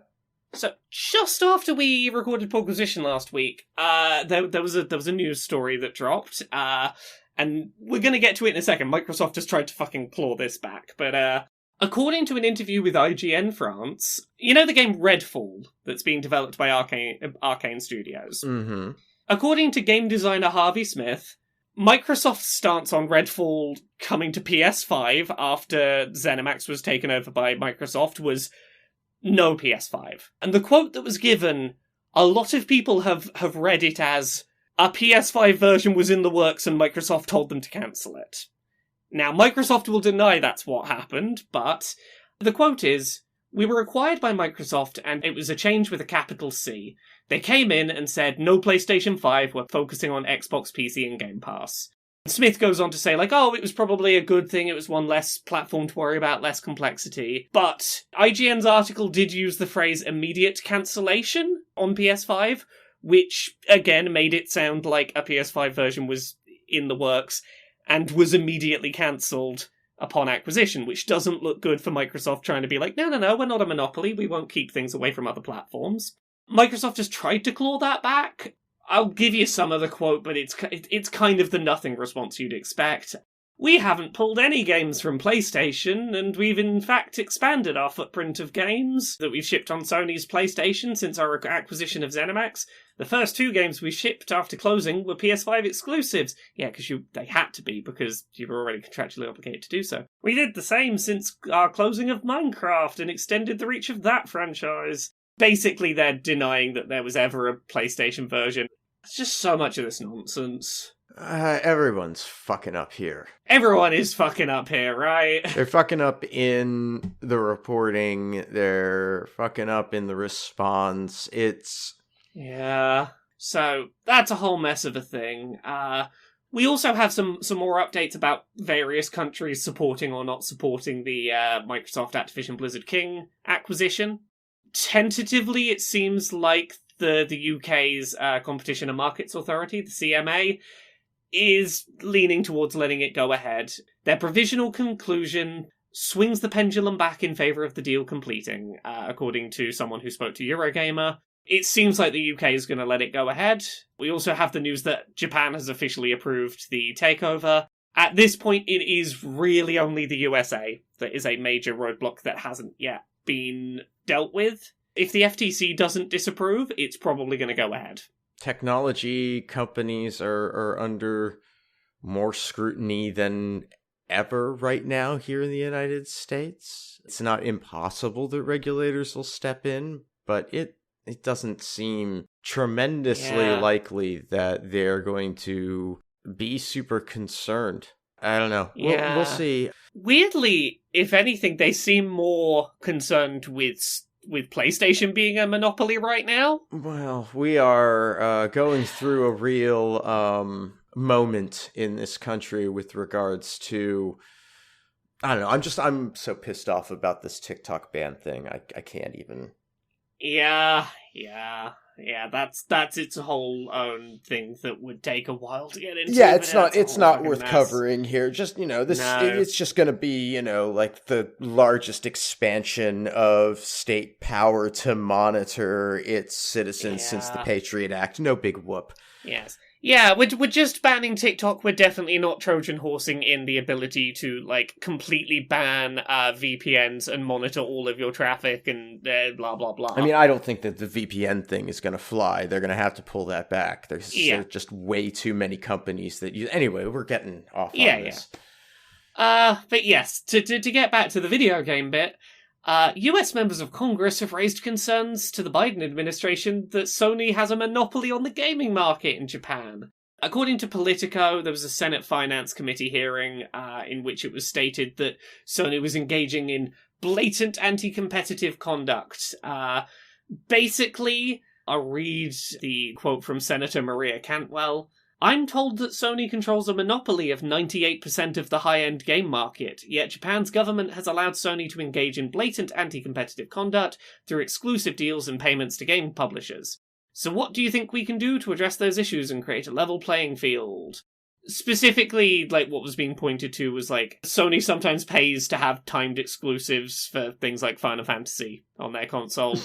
[SPEAKER 3] So, just after we recorded Podquisition last week, there was a news story that dropped, and we're gonna get to it in a second. Microsoft has tried to fucking claw this back, but according to an interview with IGN France, you know the game Redfall that's being developed by Arcane Studios?
[SPEAKER 2] Mm-hmm.
[SPEAKER 3] According to game designer Harvey Smith, Microsoft's stance on Redfall coming to PS5 after ZeniMax was taken over by Microsoft was no PS5. And the quote that was given, a lot of people have read it as, a PS5 version was in the works and Microsoft told them to cancel it. Now, Microsoft will deny that's what happened, but the quote is, we were acquired by Microsoft and it was a change with a capital C. They came in and said, no PlayStation 5, we're focusing on Xbox, PC, and Game Pass. Smith goes on to say, like, oh, it was probably a good thing, it was one less platform to worry about, less complexity. But IGN's article did use the phrase immediate cancellation on PS5, which, again, made it sound like a PS5 version was in the works and was immediately cancelled upon acquisition, which doesn't look good for Microsoft trying to be like, no, we're not a monopoly, we won't keep things away from other platforms. Microsoft has tried to claw that back. I'll give you some of the quote, but it's kind of the nothing response you'd expect. We haven't pulled any games from PlayStation, and we've in fact expanded our footprint of games that we've shipped on Sony's PlayStation since our acquisition of ZeniMax. The first 2 games we shipped after closing were PS5 exclusives. Yeah, because they had to be, because you were already contractually obligated to do so. We did the same since our closing of Minecraft and extended the reach of that franchise. Basically, they're denying that there was ever a PlayStation version. It's just so much of this nonsense.
[SPEAKER 2] Everyone's fucking up here.
[SPEAKER 3] Everyone is fucking up here, right?
[SPEAKER 2] They're fucking up in the reporting. They're fucking up in the response.
[SPEAKER 3] Yeah. So, that's a whole mess of a thing. We also have some more updates about various countries supporting or not supporting the Microsoft Activision Blizzard King acquisition. Tentatively, it seems like the UK's Competition and Markets Authority, the CMA, is leaning towards letting it go ahead. Their provisional conclusion swings the pendulum back in favour of the deal completing, according to someone who spoke to Eurogamer. It seems like the UK is going to let it go ahead. We also have the news that Japan has officially approved the takeover. At this point, it is really only the USA that is a major roadblock that hasn't yet been dealt with. If the FTC doesn't disapprove, it's probably going to go ahead.
[SPEAKER 2] Technology companies are under more scrutiny than ever right now here in the United States. It's not impossible that regulators will step in, but it doesn't seem tremendously likely that they're going to be super concerned. I don't know.
[SPEAKER 3] Yeah.
[SPEAKER 2] We'll see.
[SPEAKER 3] Weirdly, if anything, they seem more concerned with PlayStation being a monopoly right now.
[SPEAKER 2] Well, we are going through a real moment in this country with regards to, I don't know, I'm so pissed off about this TikTok ban thing. I can't even.
[SPEAKER 3] Yeah, that's its whole own thing that would take a while to get into.
[SPEAKER 2] Yeah, it's not worth covering here. Just, it's just going to be, like the largest expansion of state power to monitor its citizens since the Patriot Act. No big whoop.
[SPEAKER 3] Yes. Yeah, we're just banning TikTok. We're definitely not Trojan horsing in the ability to, completely ban VPNs and monitor all of your traffic and blah, blah, blah.
[SPEAKER 2] I mean, I don't think that the VPN thing is going to fly. They're going to have to pull that back. There's just way too many companies that use... Anyway, we're getting off on this.
[SPEAKER 3] But yes, to get back to the video game bit, US members of Congress have raised concerns to the Biden administration that Sony has a monopoly on the gaming market in Japan. According to Politico, there was a Senate Finance Committee hearing in which it was stated that Sony was engaging in blatant anti-competitive conduct. Basically, I'll read the quote from Senator Maria Cantwell. I'm told that Sony controls a monopoly of 98% of the high-end game market, yet Japan's government has allowed Sony to engage in blatant anti-competitive conduct through exclusive deals and payments to game publishers. So what do you think we can do to address those issues and create a level playing field? Specifically, what was being pointed to was, Sony sometimes pays to have timed exclusives for things like Final Fantasy on their console.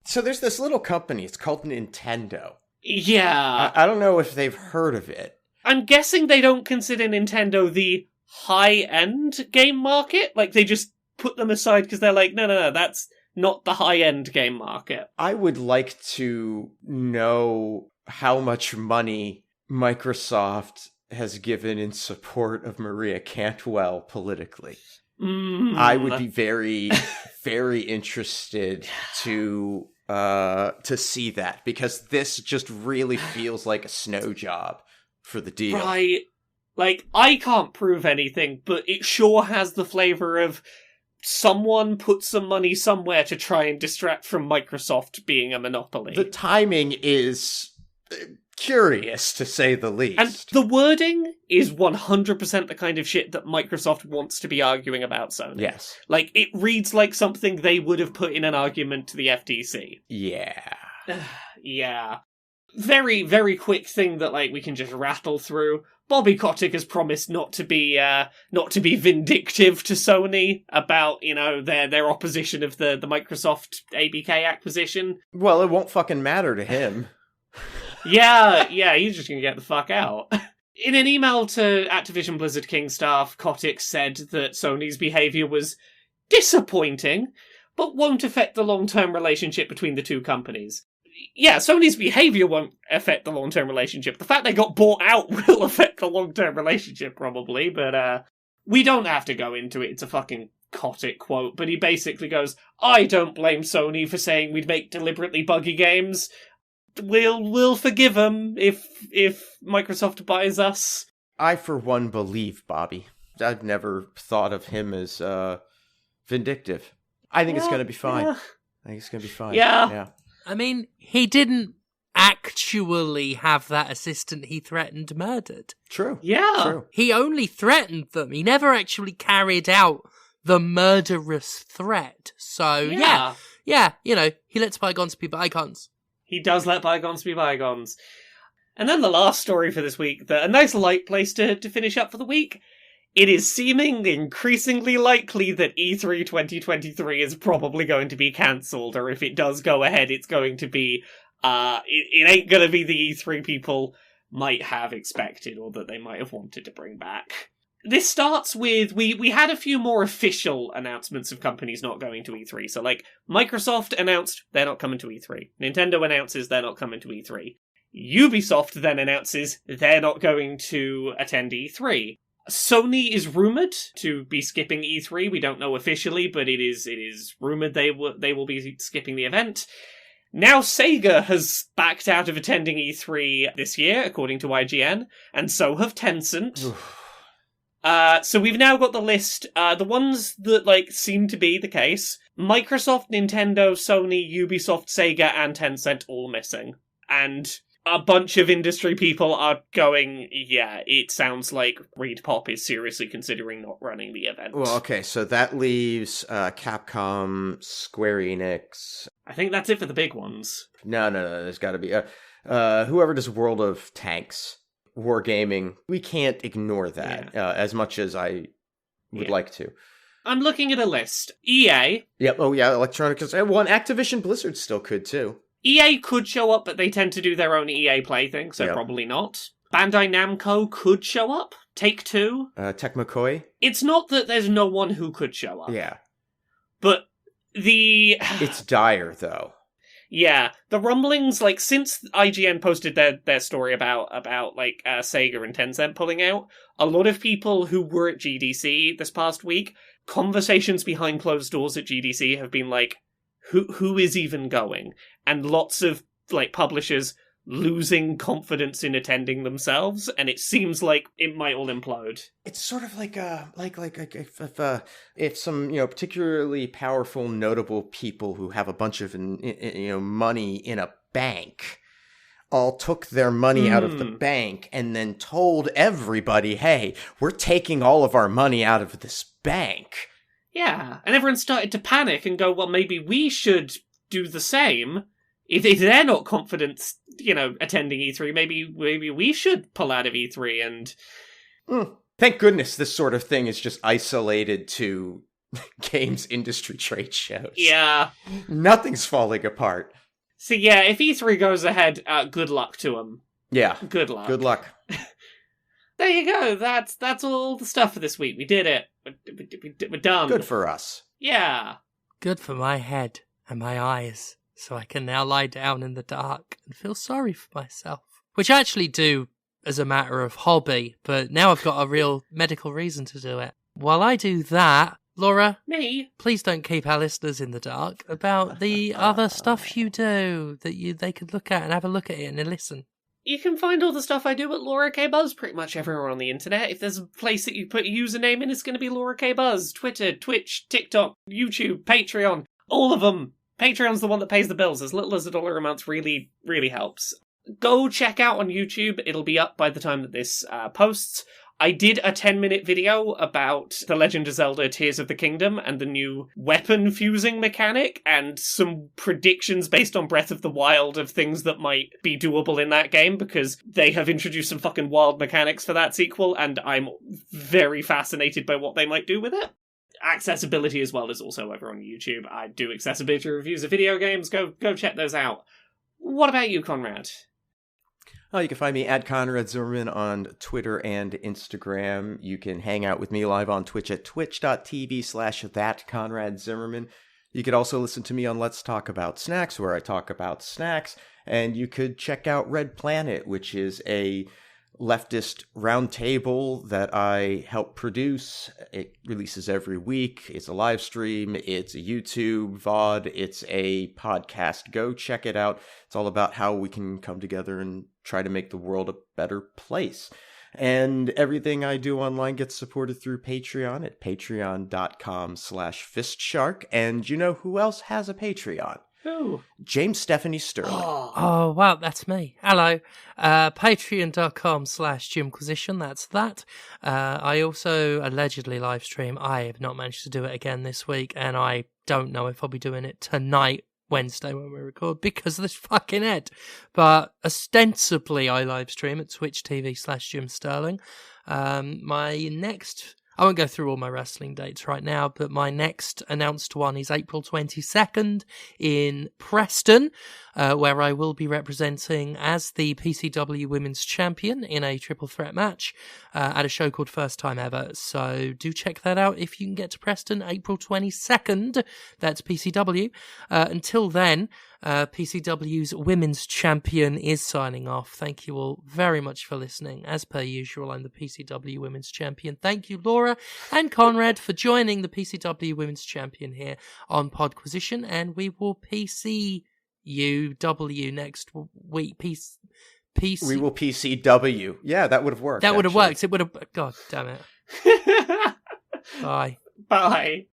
[SPEAKER 2] So there's this little company, it's called Nintendo.
[SPEAKER 3] Yeah.
[SPEAKER 2] I don't know if they've heard of it.
[SPEAKER 3] I'm guessing they don't consider Nintendo the high-end game market. They just put them aside because they're like, no, that's not the high-end game market.
[SPEAKER 2] I would like to know how much money Microsoft has given in support of Maria Cantwell politically. I would be very, very interested to see that, because this just really feels like a snow job for the deal.
[SPEAKER 3] Right. I can't prove anything, but it sure has the flavor of someone put some money somewhere to try and distract from Microsoft being a monopoly.
[SPEAKER 2] The timing is curious, to say the least.
[SPEAKER 3] And the wording is 100% the kind of shit that Microsoft wants to be arguing about Sony.
[SPEAKER 2] Yes.
[SPEAKER 3] It reads like something they would have put in an argument to the FTC.
[SPEAKER 2] Yeah.
[SPEAKER 3] Yeah. Very, very quick thing that, we can just rattle through. Bobby Kotick has promised not to be vindictive to Sony about, their opposition of the Microsoft ABK acquisition.
[SPEAKER 2] Well, it won't fucking matter to him.
[SPEAKER 3] Yeah, he's just gonna get the fuck out. In an email to Activision Blizzard King staff, Kotick said that Sony's behaviour was disappointing, but won't affect the long-term relationship between the two companies. Yeah, Sony's behaviour won't affect the long-term relationship. The fact they got bought out will affect the long-term relationship, probably, but we don't have to go into it. It's a fucking Kotick quote, but he basically goes, I don't blame Sony for saying we'd make deliberately buggy games. We'll forgive him if Microsoft buys us.
[SPEAKER 2] I, for one, believe Bobby. I've never thought of him as vindictive. I think it's going to be fine.
[SPEAKER 3] Yeah.
[SPEAKER 2] I think it's going to be fine.
[SPEAKER 3] Yeah.
[SPEAKER 1] I mean, he didn't actually have that assistant he threatened murdered.
[SPEAKER 2] True.
[SPEAKER 3] Yeah.
[SPEAKER 2] True.
[SPEAKER 1] He only threatened them. He never actually carried out the murderous threat. So, yeah, he lets bygones be bygones.
[SPEAKER 3] He does let bygones be bygones. And then the last story for this week, a nice light place to finish up for the week. It is seeming increasingly likely that E3 2023 is probably going to be cancelled, or if it does go ahead, it's going to be, it ain't going to be the E3 people might have expected, or that they might have wanted to bring back. This starts with, we had a few more official announcements of companies not going to E3. So, Microsoft announced they're not coming to E3. Nintendo announces they're not coming to E3. Ubisoft then announces they're not going to attend E3. Sony is rumoured to be skipping E3. We don't know officially, but it is rumoured they will be skipping the event. Now Sega has backed out of attending E3 this year, according to IGN, and so have Tencent. So we've now got the list, the ones that, seem to be the case. Microsoft, Nintendo, Sony, Ubisoft, Sega, and Tencent all missing. And a bunch of industry people are going, yeah, it sounds like ReedPop is seriously considering not running the event.
[SPEAKER 2] Well, okay, so that leaves Capcom, Square Enix.
[SPEAKER 3] I think that's it for the big ones.
[SPEAKER 2] No, there's got to be whoever does World of Tanks. Wargaming, we can't ignore that as much as I would like to.
[SPEAKER 3] I'm looking at a list. EA.
[SPEAKER 2] Yep. Oh, yeah. Electronic. Well, Activision Blizzard still could, too.
[SPEAKER 3] EA could show up, but they tend to do their own EA Play thing, so probably not. Bandai Namco could show up. Take-Two.
[SPEAKER 2] Tecmo Koei.
[SPEAKER 3] It's not that there's no one who could show up.
[SPEAKER 2] Yeah.
[SPEAKER 3] But the...
[SPEAKER 2] It's dire, though.
[SPEAKER 3] Yeah, the rumblings, like, since IGN posted their story about Sega and Tencent pulling out, a lot of people who were at GDC this past week, conversations behind closed doors at GDC have been like, who is even going? And lots of, like, publishers losing confidence in attending themselves, and it seems like it might all implode.
[SPEAKER 2] It's sort of like if some particularly powerful, notable people who have a bunch of money in a bank all took their money out of the bank and then told everybody, "Hey, we're taking all of our money out of this bank."
[SPEAKER 3] Yeah, and everyone started to panic and go, "Well, maybe we should do the same." If they're not confident, attending E3, maybe we should pull out of E3 and...
[SPEAKER 2] Thank goodness this sort of thing is just isolated to games industry trade shows.
[SPEAKER 3] Yeah.
[SPEAKER 2] Nothing's falling apart.
[SPEAKER 3] So yeah, if E3 goes ahead, good luck to them.
[SPEAKER 2] Yeah.
[SPEAKER 3] Good luck.
[SPEAKER 2] Good luck.
[SPEAKER 3] There you go. That's all the stuff for this week. We did it. We're done.
[SPEAKER 2] Good for us.
[SPEAKER 3] Yeah.
[SPEAKER 1] Good for my head and my eyes. So I can now lie down in the dark and feel sorry for myself. Which I actually do as a matter of hobby, but now I've got a real medical reason to do it. While I do that, Laura,
[SPEAKER 3] me,
[SPEAKER 1] please don't keep our listeners in the dark about the other stuff you do that they could look at and have a look at it and listen.
[SPEAKER 3] You can find all the stuff I do at Laura K. Buzz pretty much everywhere on the internet. If there's a place that you put a username in, it's going to be Laura K. Buzz. Twitter, Twitch, TikTok, YouTube, Patreon, all of them. Patreon's the one that pays the bills. As little as $1 a month really, really helps. Go check out on YouTube. It'll be up by the time that this posts. I did a 10-minute video about The Legend of Zelda Tears of the Kingdom and the new weapon fusing mechanic and some predictions based on Breath of the Wild of things that might be doable in that game, because they have introduced some fucking wild mechanics for that sequel and I'm very fascinated by what they might do with it. Accessibility as well is also over on YouTube. I do accessibility reviews of video games. Go check those out. What about you, Conrad?
[SPEAKER 2] Oh, you can find me at Conrad Zimmerman on Twitter and Instagram. You can hang out with me live on Twitch at twitch.tv/thatconradzimmerman. You could also listen to me on Let's Talk About Snacks, where I talk about snacks. And you could check out Red Planet, which is a leftist roundtable that I help produce. It releases every week. It's a live stream. It's a YouTube VOD. It's a podcast. Go check it out. It's all about how we can come together and try to make the world a better place. And everything I do online gets supported through Patreon at patreon.com/fistshark. And you know who else has a Patreon?
[SPEAKER 3] Who?
[SPEAKER 2] James Stephanie Sterling.
[SPEAKER 1] Oh, wow, that's me. Hello. Patreon.com/Jimquisition, that's that. I also allegedly live stream. I have not managed to do it again this week, and I don't know if I'll be doing it tonight, Wednesday, when we record, because of this fucking head. But ostensibly, I live stream at Twitch TV/Jim Sterling. My next... I won't go through all my wrestling dates right now, but my next announced one is April 22nd in Preston, where I will be representing as the PCW Women's Champion in a triple threat match at a show called First Time Ever. So do check that out if you can get to Preston, April 22nd. That's PCW. Until then, PCW's Women's Champion is signing off. Thank you all very much for listening. As per usual, I'm the PCW Women's Champion. Thank you, Laura and Conrad, for joining the PCW Women's Champion here on Podquisition, and we will PCUW next week. PC.
[SPEAKER 2] We will PCW. Yeah, that would have worked.
[SPEAKER 1] That would have worked. It would have... God damn it. Bye.
[SPEAKER 3] Bye.